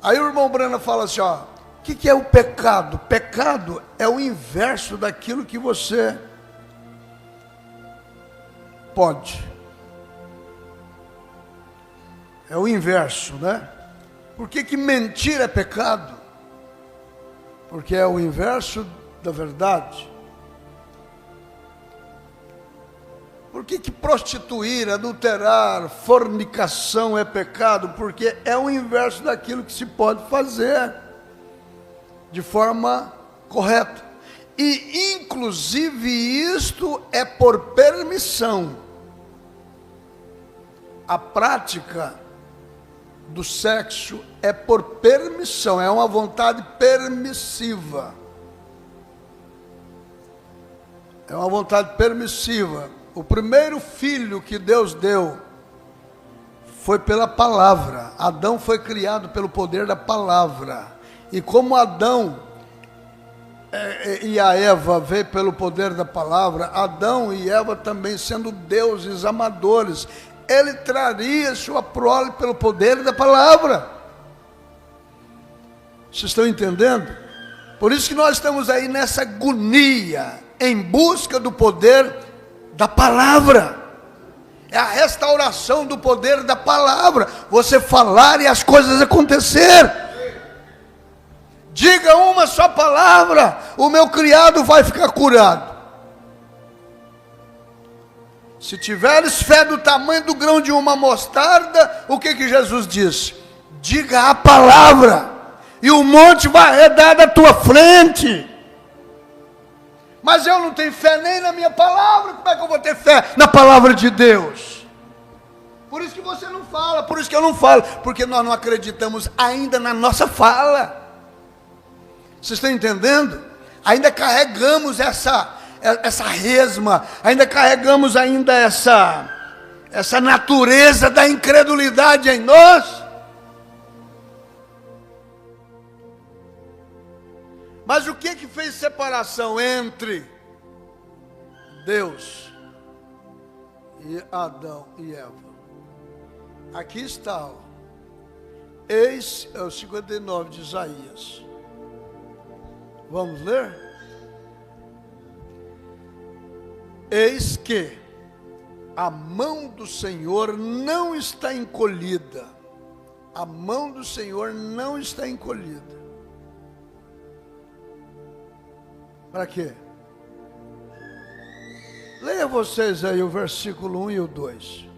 Aí o irmão Brana fala assim, ó, o que é o pecado? Pecado é o inverso daquilo que você pode. É o inverso, né? Por que mentir é pecado? Porque é o inverso da verdade. Por que prostituir, adulterar, fornicação é pecado? Porque é o inverso daquilo que se pode fazer de forma correta. E, inclusive, isto é por permissão. A prática do sexo é por permissão, é uma vontade permissiva. É uma vontade permissiva. O primeiro filho que Deus deu foi pela palavra. Adão foi criado pelo poder da palavra. E como Adão e a Eva veio pelo poder da palavra, Adão e Eva também sendo deuses amadores, ele traria sua prole pelo poder da palavra. Vocês estão entendendo? Por isso que nós estamos aí nessa agonia, em busca do poder da palavra. É a restauração do poder da palavra. Você falar e as coisas acontecer. Diga uma só palavra, o meu criado vai ficar curado. Se tiveres fé do tamanho do grão de uma mostarda, o que Jesus disse? Diga a palavra, e o monte vai arredar da tua frente. Mas eu não tenho fé nem na minha palavra, como é que eu vou ter fé na palavra de Deus? Por isso que você não fala, por isso que eu não falo, porque nós não acreditamos ainda na nossa fala. Vocês estão entendendo? Ainda carregamos essa resma, ainda carregamos ainda essa natureza da incredulidade em nós. Mas o que fez separação entre Deus e Adão e Eva? Aqui está, ó. Eis, é o 59 de Isaías. Vamos ler? Eis que a mão do Senhor não está encolhida. A mão do Senhor não está encolhida. Para quê? Leia vocês aí o versículo 1 e o 2.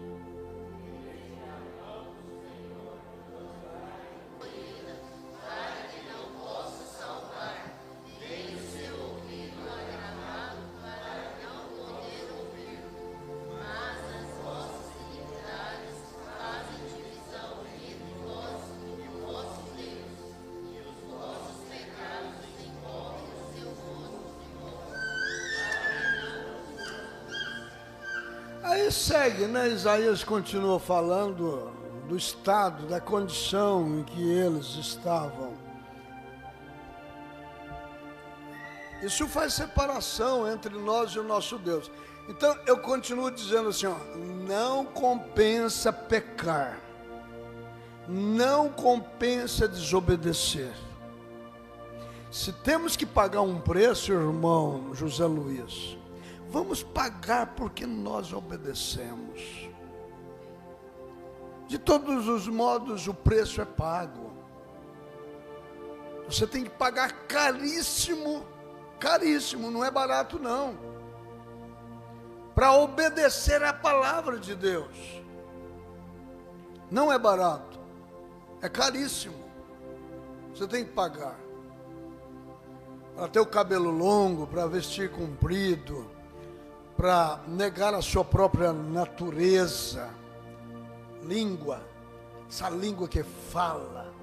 Aí segue, né? Isaías continua falando do estado, da condição em que eles estavam. Isso faz separação entre nós e o nosso Deus. Então eu continuo dizendo assim, ó, não compensa pecar, não compensa desobedecer. Se temos que pagar um preço, irmão José Luiz, vamos pagar porque nós obedecemos. De todos os modos, o preço é pago. Você tem que pagar caríssimo, caríssimo, não é barato não, para obedecer à palavra de Deus. Não é barato, é caríssimo. Você tem que pagar. Para ter o cabelo longo, para vestir comprido, para negar a sua própria natureza, língua, essa língua que fala.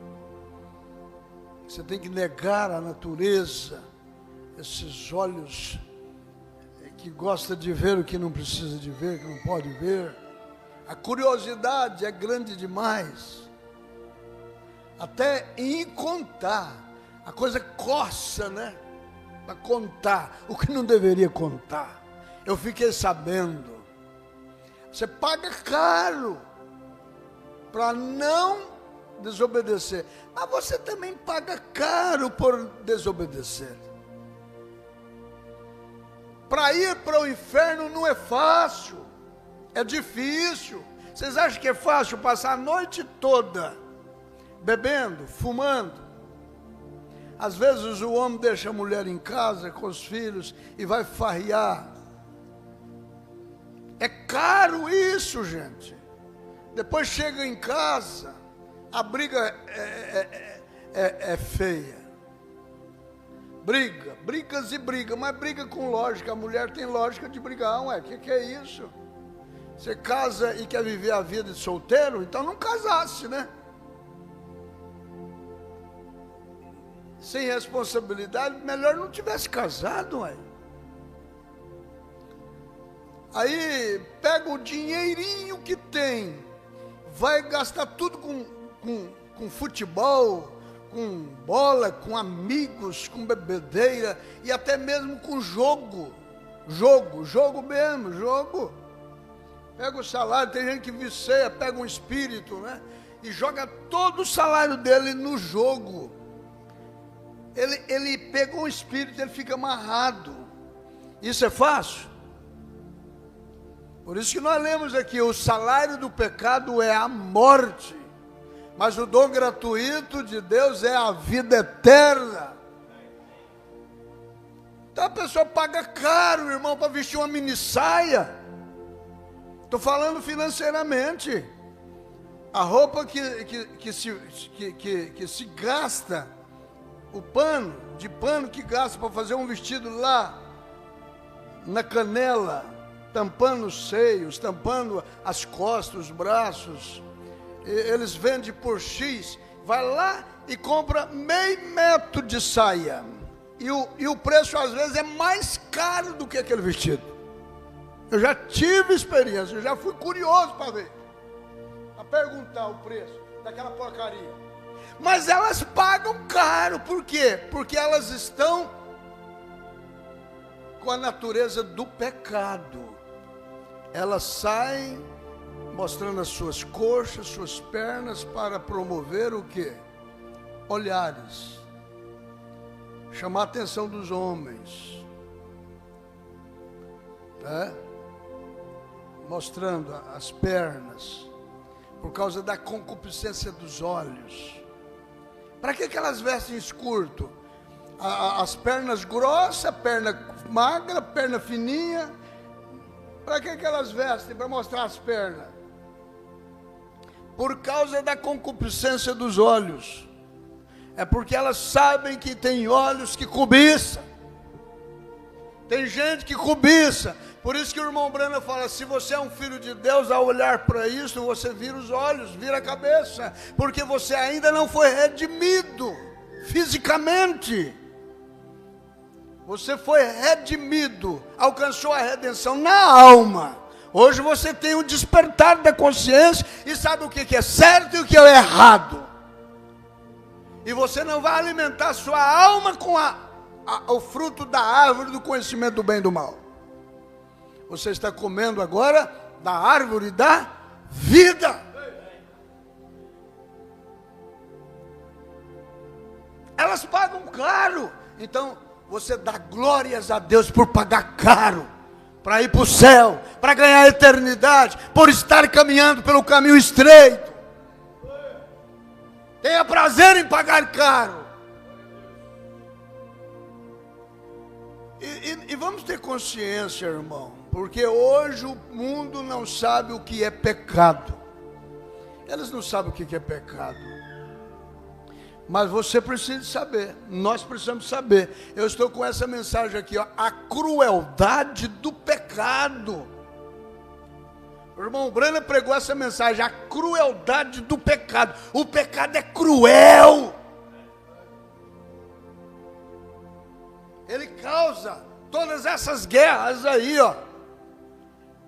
Você tem que negar a natureza, esses olhos que gosta de ver o que não precisa de ver, que não pode ver. A curiosidade é grande demais, até em contar, a coisa coça, né? Para contar o que não deveria contar. Eu fiquei sabendo, você paga caro para não desobedecer, mas você também paga caro por desobedecer. Para ir para o inferno não é fácil, é difícil. Vocês acham que é fácil passar a noite toda bebendo, fumando? Às vezes o homem deixa a mulher em casa com os filhos e vai farrear. É caro isso, gente. Depois chega em casa, a briga é feia. Brigas e briga, mas briga com lógica. A mulher tem lógica de brigar, ué, que é isso? Você casa e quer viver a vida de solteiro? Então não casasse, né? Sem responsabilidade, melhor não tivesse casado, ué. Aí pega o dinheirinho que tem, vai gastar tudo com futebol, com bola, com amigos, com bebedeira e até mesmo com jogo mesmo. Pega o salário, tem gente que vicia, pega um espírito, né? E joga todo o salário dele no jogo. Ele pegou um espírito, ele fica amarrado. Isso é fácil? Por isso que nós lemos aqui, o salário do pecado é a morte, mas o dom gratuito de Deus é a vida eterna. Então a pessoa paga caro, irmão, para vestir uma mini saia. Estou falando financeiramente. A roupa que se gasta, o pano que gasta para fazer um vestido lá na canela, tampando os seios, tampando as costas, os braços, eles vendem por X, vai lá e compra meio metro de saia, e o preço às vezes é mais caro do que aquele vestido. Eu já tive experiência, eu já fui curioso para ver, para perguntar o preço daquela porcaria. Mas elas pagam caro, por quê? Porque elas estão com a natureza do pecado. Elas saem mostrando as suas coxas, suas pernas, para promover o quê? Olhares, chamar a atenção dos homens, né? Mostrando as pernas, por causa da concupiscência dos olhos. Para que elas vestem curto? As pernas grossas, perna magra, perna fininha. Para que elas vestem? Para mostrar as pernas. Por causa da concupiscência dos olhos. É porque elas sabem que tem olhos que cobiçam. Tem gente que cobiça. Por isso que o irmão Brana fala, se você é um filho de Deus, ao olhar para isso, você vira os olhos, vira a cabeça. Porque você ainda não foi redimido fisicamente. Você foi redimido, alcançou a redenção na alma. Hoje você tem um despertar da consciência e sabe o que é certo e o que é errado. E você não vai alimentar a sua alma com o fruto da árvore do conhecimento do bem e do mal. Você está comendo agora da árvore da vida. Elas pagam caro. Então, você dá glórias a Deus por pagar caro, para ir para o céu, para ganhar a eternidade, por estar caminhando pelo caminho estreito. Tenha prazer em pagar caro. E vamos ter consciência, irmão, porque hoje o mundo não sabe o que é pecado. Eles não sabem o que é pecado. Mas você precisa saber, nós precisamos saber. Eu estou com essa mensagem aqui, ó, a crueldade do pecado. O irmão Brana pregou essa mensagem, a crueldade do pecado. O pecado é cruel. Ele causa todas essas guerras aí, ó.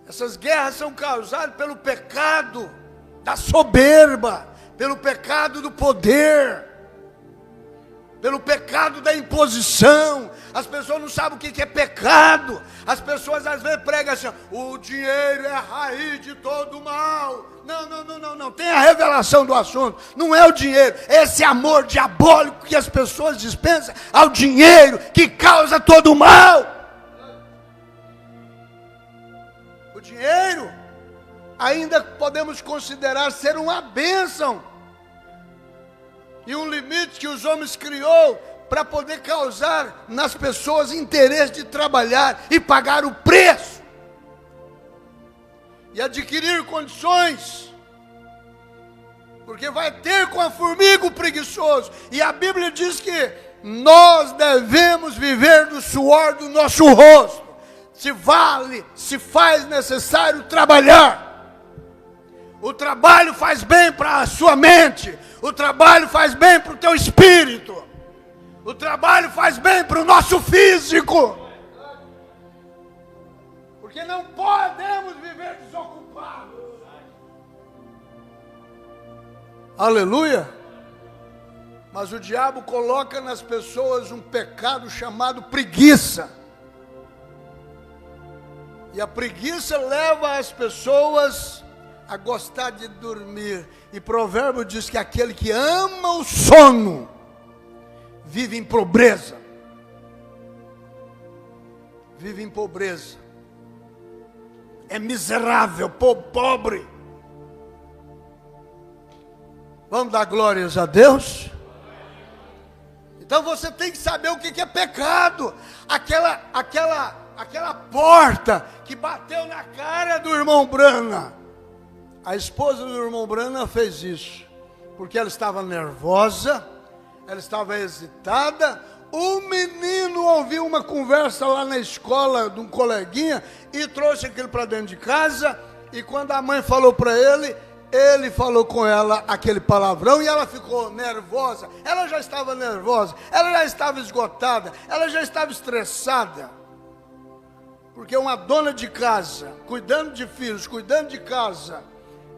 Essas guerras são causadas pelo pecado da soberba, pelo pecado do poder, pelo pecado da imposição. As pessoas não sabem o que é pecado. As pessoas às vezes pregam assim, o dinheiro é a raiz de todo mal. Não, tem a revelação do assunto. Não é o dinheiro, é esse amor diabólico que as pessoas dispensam ao dinheiro que causa todo o mal. O dinheiro ainda podemos considerar ser uma bênção e um limite que os homens criou para poder causar nas pessoas interesse de trabalhar e pagar o preço e adquirir condições, porque vai ter com a formiga o preguiçoso. E a Bíblia diz que nós devemos viver do suor do nosso rosto. Se faz necessário trabalhar. O trabalho faz bem para a sua mente. O trabalho faz bem para o teu espírito. O trabalho faz bem para o nosso físico. Porque não podemos viver desocupados. Aleluia. Mas o diabo coloca nas pessoas um pecado chamado preguiça. E a preguiça leva as pessoas a gostar de dormir. E provérbio diz que aquele que ama o sono vive em pobreza. Vive em pobreza. é miserável, pobre. Vamos dar glórias a Deus? Então você tem que saber o que é pecado. Aquela porta que bateu na cara do irmão Brana. A esposa do irmão Brana fez isso, porque ela estava nervosa, ela estava hesitada. O menino ouviu uma conversa lá na escola de um coleguinha e trouxe aquilo para dentro de casa. E quando a mãe falou para ele, ele falou com ela aquele palavrão e ela ficou nervosa. Ela já estava nervosa, ela já estava esgotada, ela já estava estressada. Porque uma dona de casa, cuidando de filhos, cuidando de casa,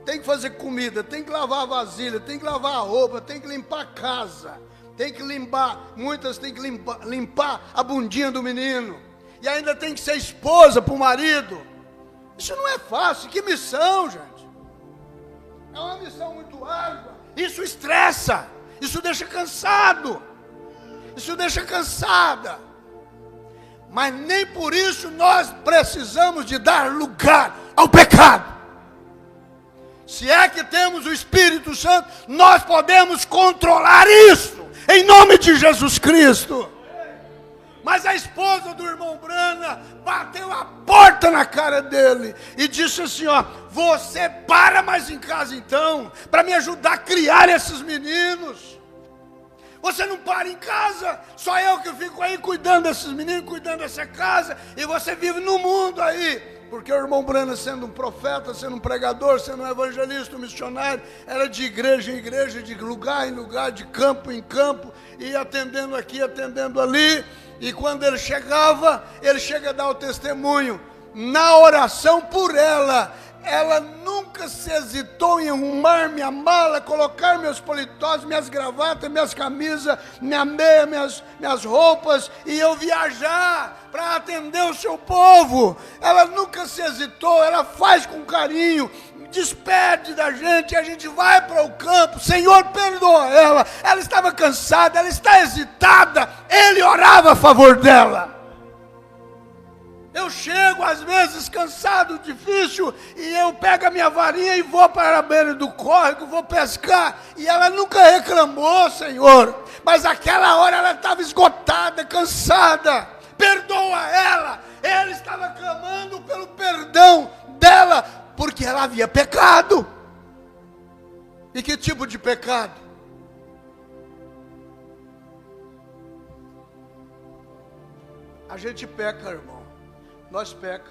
tem que fazer comida, tem que lavar a vasilha, tem que lavar a roupa, tem que limpar a casa, tem que limpar, muitas tem que limpar a bundinha do menino, e ainda tem que ser esposa para o marido. Isso não é fácil. Que missão, gente? É uma missão muito árdua. Isso estressa, isso deixa cansado, isso deixa cansada. Mas nem por isso nós precisamos de dar lugar ao pecado. Se é que temos o Espírito Santo, nós podemos controlar isso, em nome de Jesus Cristo. Mas a esposa do irmão Brana bateu a porta na cara dele e disse assim, ó: você para mais em casa então, para me ajudar a criar esses meninos. Você não para em casa, só eu que fico aí cuidando desses meninos, cuidando dessa casa, e você vive no mundo aí. Porque o irmão Brana, sendo um profeta, sendo um pregador, sendo um evangelista, um missionário, era de igreja em igreja, de lugar em lugar, de campo em campo, e atendendo aqui, atendendo ali. E quando ele chega a dar o testemunho na oração por ela. Ela nunca se hesitou em arrumar minha mala, colocar meus paletós, minhas gravatas, minhas camisas, minha meia, minhas roupas, e eu viajar para atender o seu povo. Ela nunca se hesitou, ela faz com carinho, despede da gente, e a gente vai para o campo. Senhor, perdoa ela. Ela estava cansada, ela está hesitada. Ele orava a favor dela. Eu chego às vezes cansado, difícil, e eu pego a minha varinha e vou para a beira do córrego, vou pescar, e ela nunca reclamou, Senhor, mas aquela hora ela estava esgotada, cansada. Perdoa ela. Ele estava clamando pelo perdão dela, porque ela havia pecado. E que tipo de pecado? A gente peca, irmão. Nós peca.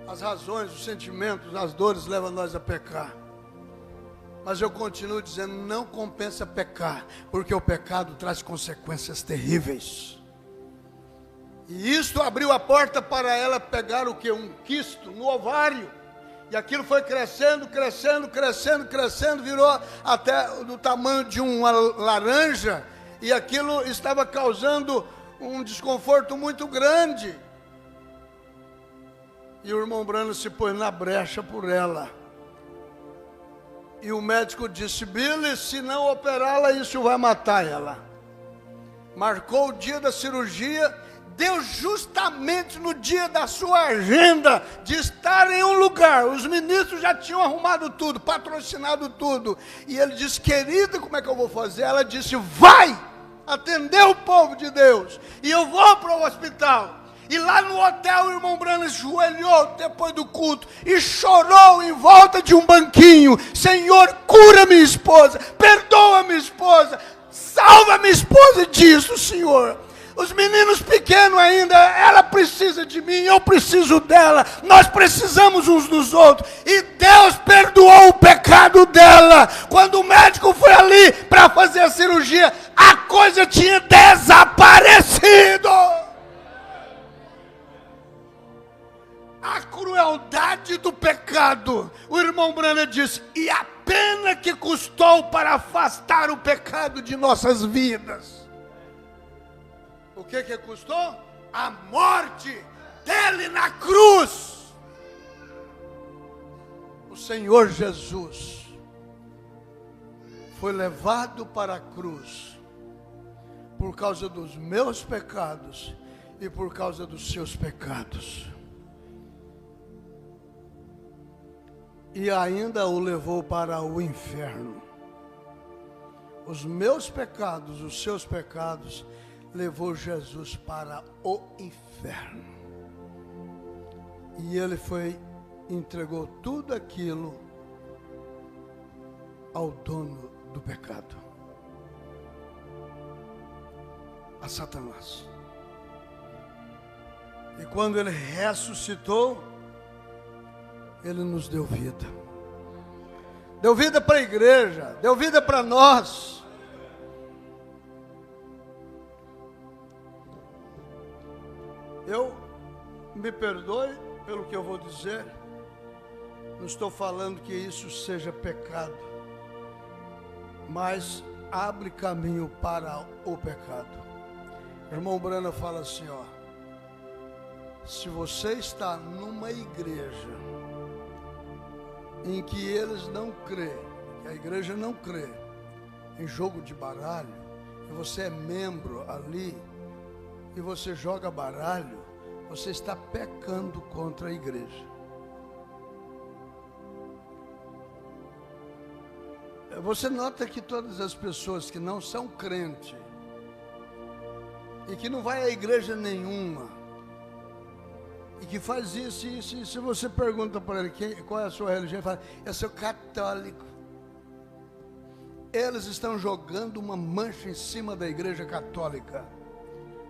As razões, os sentimentos, as dores levam nós a pecar. Mas eu continuo dizendo, não compensa pecar, porque o pecado traz consequências terríveis. E isto abriu a porta para ela pegar o que? Um quisto no ovário. E aquilo foi crescendo, virou até do tamanho de uma laranja. E aquilo estava causando um desconforto muito grande. E o irmão Brana se pôs na brecha por ela. E o médico disse: Billy, se não operá-la, isso vai matar ela. Marcou o dia da cirurgia. Deu justamente no dia da sua agenda de estar em um lugar. Os ministros já tinham arrumado tudo, patrocinado tudo. E ele disse: querida, como é que eu vou fazer? Ela disse: vai atender o povo de Deus. E eu vou para o hospital. E lá no hotel o irmão Brana ajoelhou depois do culto e chorou em volta de um banquinho: Senhor, cura minha esposa, perdoa minha esposa, salva minha esposa disso, Senhor. Os meninos pequenos ainda, ela precisa de mim, eu preciso dela, nós precisamos uns dos outros. E Deus perdoou o pecado dela. Quando o médico foi ali para fazer a cirurgia, a coisa tinha desaparecido. A crueldade do pecado. O irmão Brana disse: e a pena que custou para afastar o pecado de nossas vidas. O que custou? A morte dele na cruz. O Senhor Jesus foi levado para a cruz por causa dos meus pecados e por causa dos seus pecados. e ainda o levou para o inferno. Os meus pecados, os seus pecados, levou Jesus para o inferno. E ele entregou tudo aquilo ao dono do pecado, a Satanás. E quando ele ressuscitou, ele nos deu vida. Deu vida para a igreja, deu vida para nós. Eu me perdoe pelo que eu vou dizer. Não estou falando que isso seja pecado, mas abre caminho para o pecado. O irmão Brana fala assim, ó: se você está numa igreja em que eles não crê, que a igreja não crê em jogo de baralho, e você é membro ali, e você joga baralho, você está pecando contra a igreja. Você nota que todas as pessoas que não são crentes e que não vai à igreja nenhuma e que faz isso, e se você pergunta para ele qual é a sua religião, ele fala: eu sou católico. Eles estão jogando uma mancha em cima da igreja católica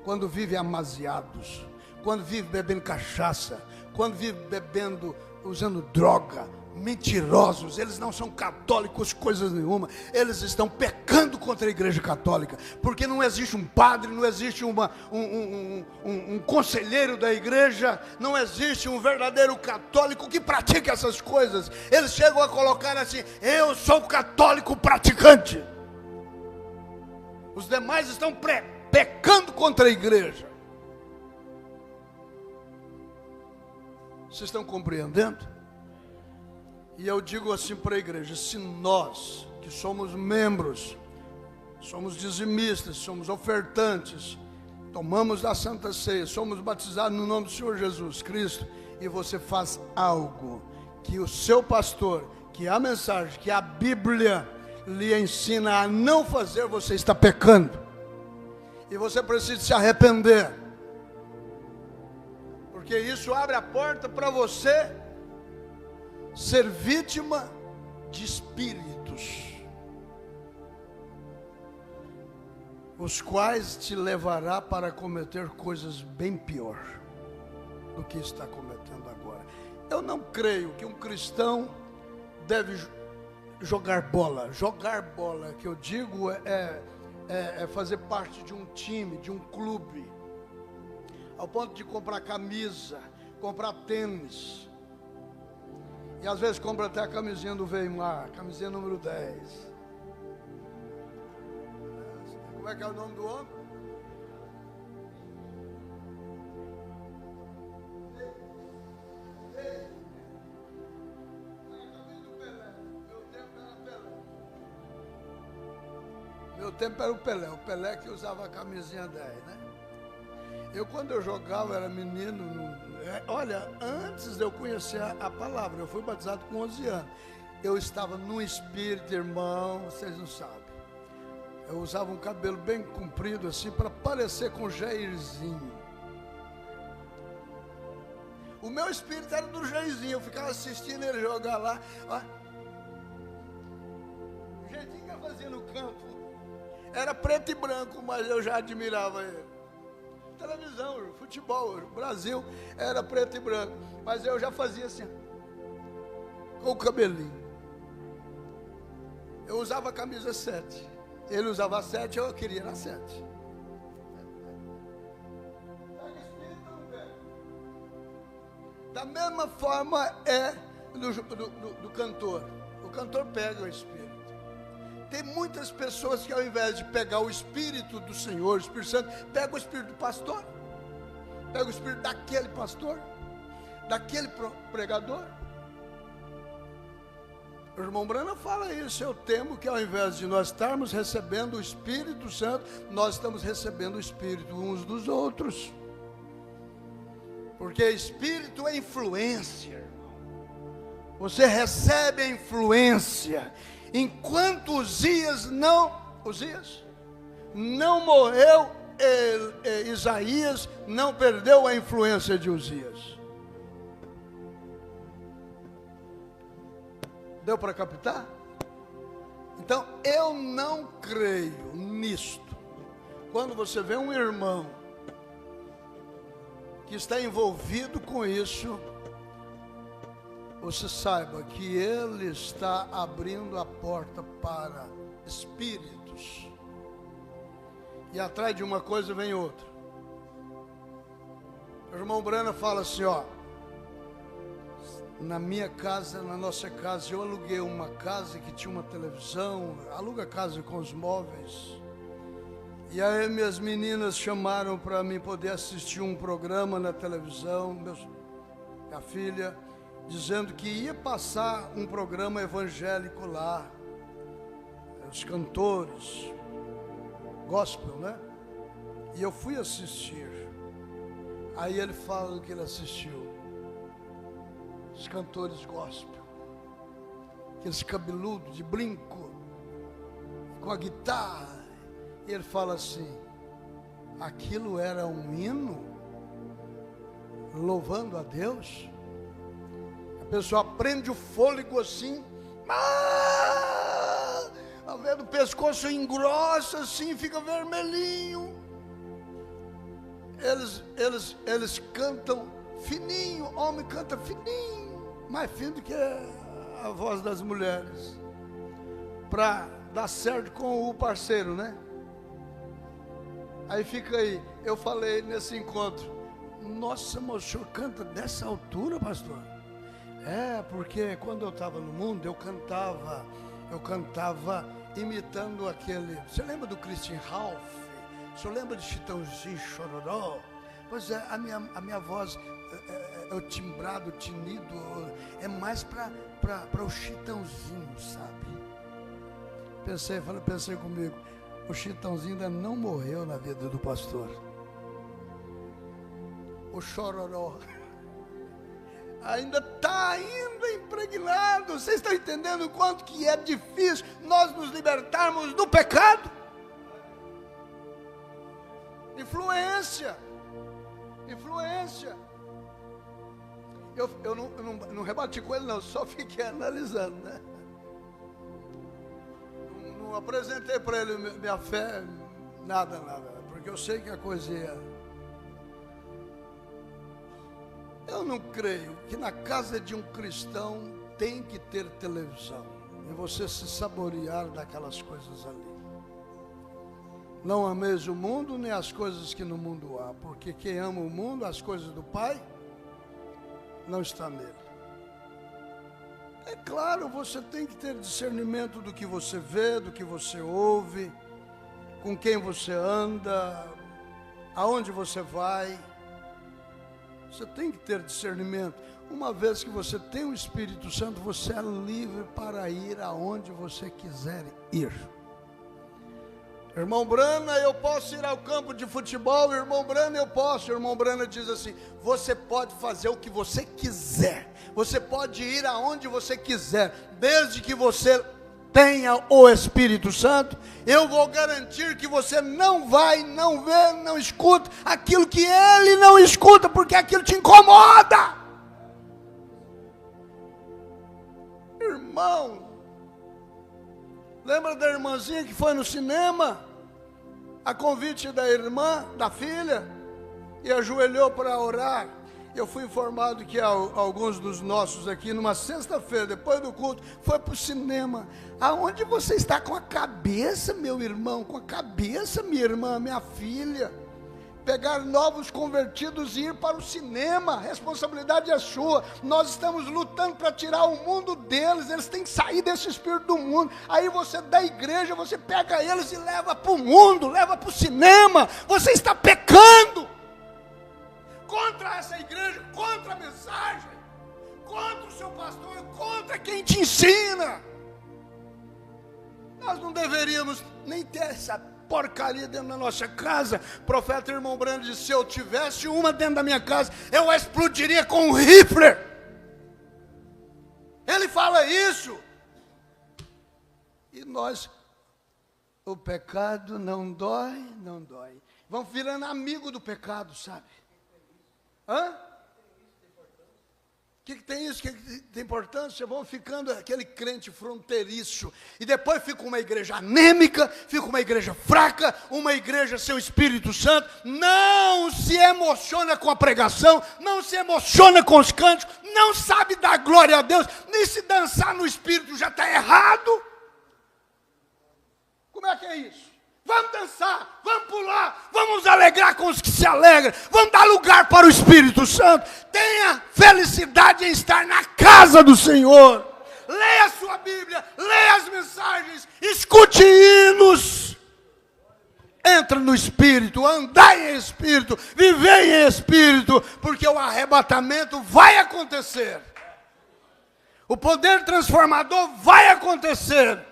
quando vivem amaziados, quando vivem bebendo cachaça, quando vivem bebendo, usando droga, mentirosos. Eles não são católicos coisas nenhuma. Eles estão pecando contra a igreja católica, porque não existe um padre, não existe um conselheiro da igreja, não existe um verdadeiro católico que pratica essas coisas. Eles chegam a colocar assim: eu sou católico praticante. Os demais estão pecando contra a igreja. Vocês estão compreendendo? E eu digo assim para a igreja: se nós, que somos membros, somos dizimistas, somos ofertantes, tomamos da Santa Ceia, somos batizados no nome do Senhor Jesus Cristo, e você faz algo que o seu pastor, que a mensagem, que a Bíblia lhe ensina a não fazer, você está pecando. E você precisa se arrepender, porque isso abre a porta para você ser vítima de espíritos, os quais te levará para cometer coisas bem pior do que está cometendo agora. Eu não creio que um cristão deve jogar bola. Jogar bola, que eu digo, é fazer parte de um time, de um clube, ao ponto de comprar camisa, comprar tênis. E às vezes compra até a camisinha do Weimar, camisinha número 10. Como é que é o nome do homem? Meu tempo era o Pelé que usava a camisinha 10, né? Quando eu jogava, era menino, olha, antes de eu conhecer a palavra, eu fui batizado com 11 anos. Eu estava no espírito, irmão, vocês não sabem. Eu usava um cabelo bem comprido assim, para parecer com Jairzinho. O meu espírito era do Jairzinho, eu ficava assistindo ele jogar lá. Ó. O jeitinho que eu fazia no campo, era preto e branco, mas eu já admirava ele. Televisão, futebol, o Brasil era preto e branco, mas eu já fazia assim, com o cabelinho. Eu usava a camisa 7, ele usava a 7, eu queria na 7. Da mesma forma é do cantor. O cantor pega o espírito. Tem muitas pessoas que, ao invés de pegar o Espírito do Senhor, o Espírito Santo, pega o Espírito do pastor, pega o Espírito daquele pastor, daquele pregador. O irmão Brana fala isso. Eu temo que, ao invés de nós estarmos recebendo o Espírito Santo, nós estamos recebendo o Espírito uns dos outros, porque Espírito é influência. Você recebe a influência. Enquanto Uzias não morreu, Isaías não perdeu a influência de Uzias. Deu para captar? Então, eu não creio nisto. Quando você vê um irmão que está envolvido com isso, você saiba que ele está abrindo a porta para espíritos. E atrás de uma coisa vem outra. O irmão Brana fala assim, ó. Na minha casa, na nossa casa, eu aluguei uma casa que tinha uma televisão, aluga casa com os móveis. E aí minhas meninas chamaram para mim poder assistir um programa na televisão, minha filha, dizendo que ia passar um programa evangélico lá, os cantores, gospel, né? E eu fui assistir. Aí ele fala que ele assistiu. Os cantores gospel, aqueles cabeludos de brinco, com a guitarra. E ele fala assim, aquilo era um hino, louvando a Deus. A pessoa prende o fôlego assim, a ver do pescoço engrossa assim, fica vermelhinho. Eles cantam fininho, homem canta fininho, mais fino do que a voz das mulheres, para dar certo com o parceiro, né? Aí fica aí, eu falei nesse encontro, nossa, mas o senhor canta dessa altura, pastor? É, porque quando eu estava no mundo, eu cantava imitando aquele, você lembra do Christian Ralph? O senhor lembra de Chitãozinho Chororó? Pois é, a minha voz, o timbrado, o tinido, é mais para o Chitãozinho, sabe? Pensei comigo, o Chitãozinho ainda não morreu na vida do pastor. O Chororó ainda está impregnado. Vocês estão entendendo o quanto que é difícil nós nos libertarmos do pecado? Influência. Eu não rebati com ele não, só fiquei analisando, né? Não apresentei para ele minha fé, nada, porque eu sei que a coisa ia. Eu não creio que na casa de um cristão tem que ter televisão e você se saborear daquelas coisas ali. Não ameis o mundo, nem as coisas que no mundo há, porque quem ama o mundo, as coisas do Pai, não está nele. É claro, você tem que ter discernimento do que você vê, do que você ouve, com quem você anda, aonde você vai. Você tem que ter discernimento. Uma vez que você tem o Espírito Santo, você é livre para ir aonde você quiser ir. Irmão Brana, eu posso ir ao campo de futebol? Irmão Brana, eu posso. Irmão Brana diz assim, você pode fazer o que você quiser. Você pode ir aonde você quiser. Desde que você tenha o Espírito Santo, eu vou garantir que você não vai, não vê, não escuta aquilo que ele não escuta, porque aquilo te incomoda. Irmão, lembra da irmãzinha que foi no cinema, a convite da irmã, da filha, e ajoelhou para orar? Eu fui informado que alguns dos nossos aqui, numa sexta-feira, depois do culto, foi para o cinema. Aonde você está com a cabeça, meu irmão? Com a cabeça, minha irmã, minha filha? Pegar novos convertidos e ir para o cinema, a responsabilidade é sua. Nós estamos lutando para tirar o mundo deles, eles têm que sair desse espírito do mundo. Aí você da igreja, você pega eles e leva para o mundo, leva para o cinema. Você está pecando contra essa igreja, contra a mensagem, contra o seu pastor, contra quem te ensina. Nós não deveríamos nem ter essa porcaria dentro da nossa casa. O profeta irmão Brando disse, se eu tivesse uma dentro da minha casa, eu a explodiria com um rifle. Ele ele fala isso. E nós, o pecado não dói, não dói. Vamos virando amigo do pecado, sabe? Hã? O que tem isso? O que tem importância? Vão ficando aquele crente fronteiriço. E depois fica uma igreja anêmica, fica uma igreja fraca, uma igreja sem o Espírito Santo. Não se emociona com a pregação, não se emociona com os cânticos, não sabe dar glória a Deus, nem se dançar no Espírito já está errado. Como é que é isso? Vamos dançar, vamos pular, vamos nos alegrar com os que se alegram, vamos dar lugar para o Espírito Santo. Tenha felicidade em estar na casa do Senhor. Leia a sua Bíblia, leia as mensagens, escute hinos. Entra no Espírito, andai em Espírito, vivei em Espírito, porque o arrebatamento vai acontecer. O poder transformador vai acontecer.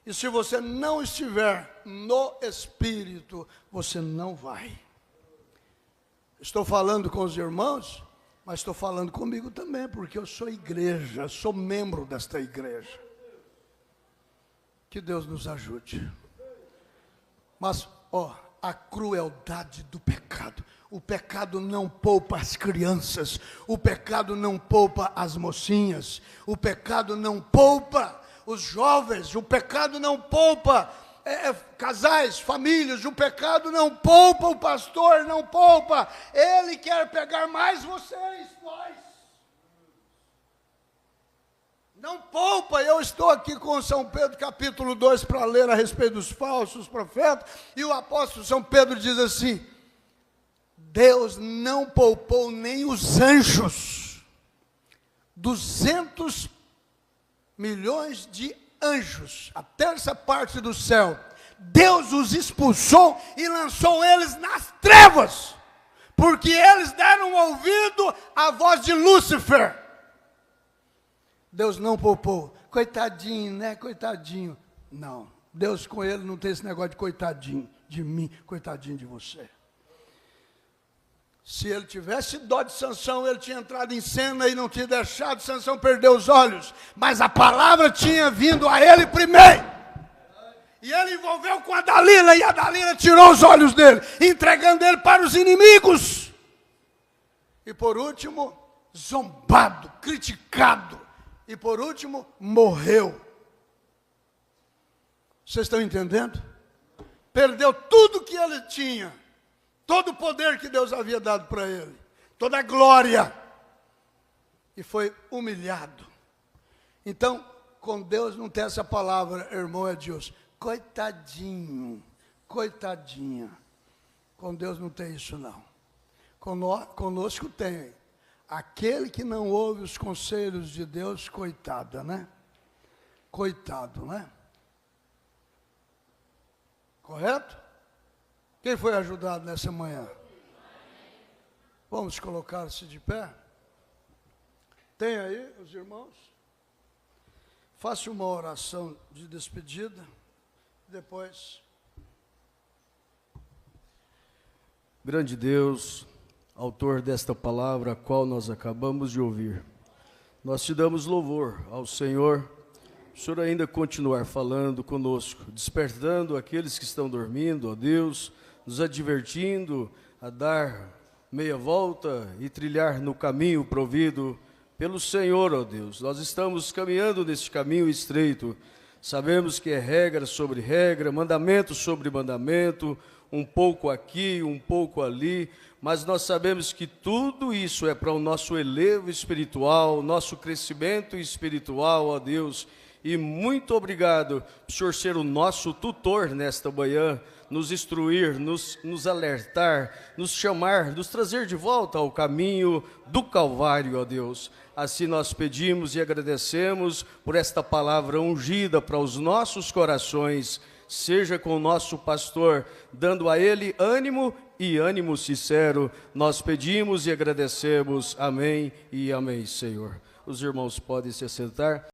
E se você não estiver no Espírito, você não vai. Estou falando com os irmãos, mas estou falando comigo também, porque eu sou igreja, sou membro desta igreja. Que Deus nos ajude. Mas, a crueldade do pecado. O pecado não poupa as crianças, o pecado não poupa as mocinhas, o pecado não poupa os jovens, o pecado não poupa casais, famílias, o pecado não poupa o pastor, não poupa. Ele quer pegar mais vocês, nós. Não poupa. Eu estou aqui com São Pedro capítulo 2 para ler a respeito dos falsos profetas, e o apóstolo São Pedro diz assim: Deus não poupou nem os anjos, 200 milhões de anjos, a terça parte do céu, Deus os expulsou e lançou eles nas trevas, porque eles deram ouvido à voz de Lúcifer. Deus não poupou. Coitadinho, né? Coitadinho. Não, Deus com ele não tem esse negócio de coitadinho de mim, coitadinho de você. Se ele tivesse dó de Sansão, ele tinha entrado em cena e não tinha deixado Sansão perder os olhos. Mas a palavra tinha vindo a ele primeiro. E ele envolveu com a Dalila, e a Dalila tirou os olhos dele, entregando ele para os inimigos. E por último, zombado, criticado. E por último, morreu. Vocês estão entendendo? Perdeu tudo que ele tinha. Todo o poder que Deus havia dado para ele, toda a glória, e foi humilhado. Então, com Deus não tem essa palavra, irmão Edilson, coitadinho, coitadinha. Com Deus não tem isso não. Conosco tem. Aquele que não ouve os conselhos de Deus, coitada, né? Coitado, né? Correto? Quem foi ajudado nessa manhã? Vamos colocar-se de pé. Tem aí os irmãos? Faça uma oração de despedida. Depois. Grande Deus, autor desta palavra a qual nós acabamos de ouvir, nós te damos louvor ao Senhor. O Senhor ainda continuar falando conosco, despertando aqueles que estão dormindo, ó Deus, nos advertindo a dar meia volta e trilhar no caminho provido pelo Senhor, ó Deus. Nós estamos caminhando nesse caminho estreito, sabemos que é regra sobre regra, mandamento sobre mandamento, um pouco aqui, um pouco ali, mas nós sabemos que tudo isso é para o nosso elevo espiritual, nosso crescimento espiritual, ó Deus. E muito obrigado por Senhor ser o nosso tutor nesta manhã, nos instruir, nos alertar, nos chamar, nos trazer de volta ao caminho do Calvário, ó Deus. Assim nós pedimos e agradecemos por esta palavra ungida para os nossos corações. Seja com o nosso pastor, dando a ele ânimo e ânimo sincero. Nós pedimos e agradecemos. Amém e amém, Senhor. Os irmãos podem se assentar.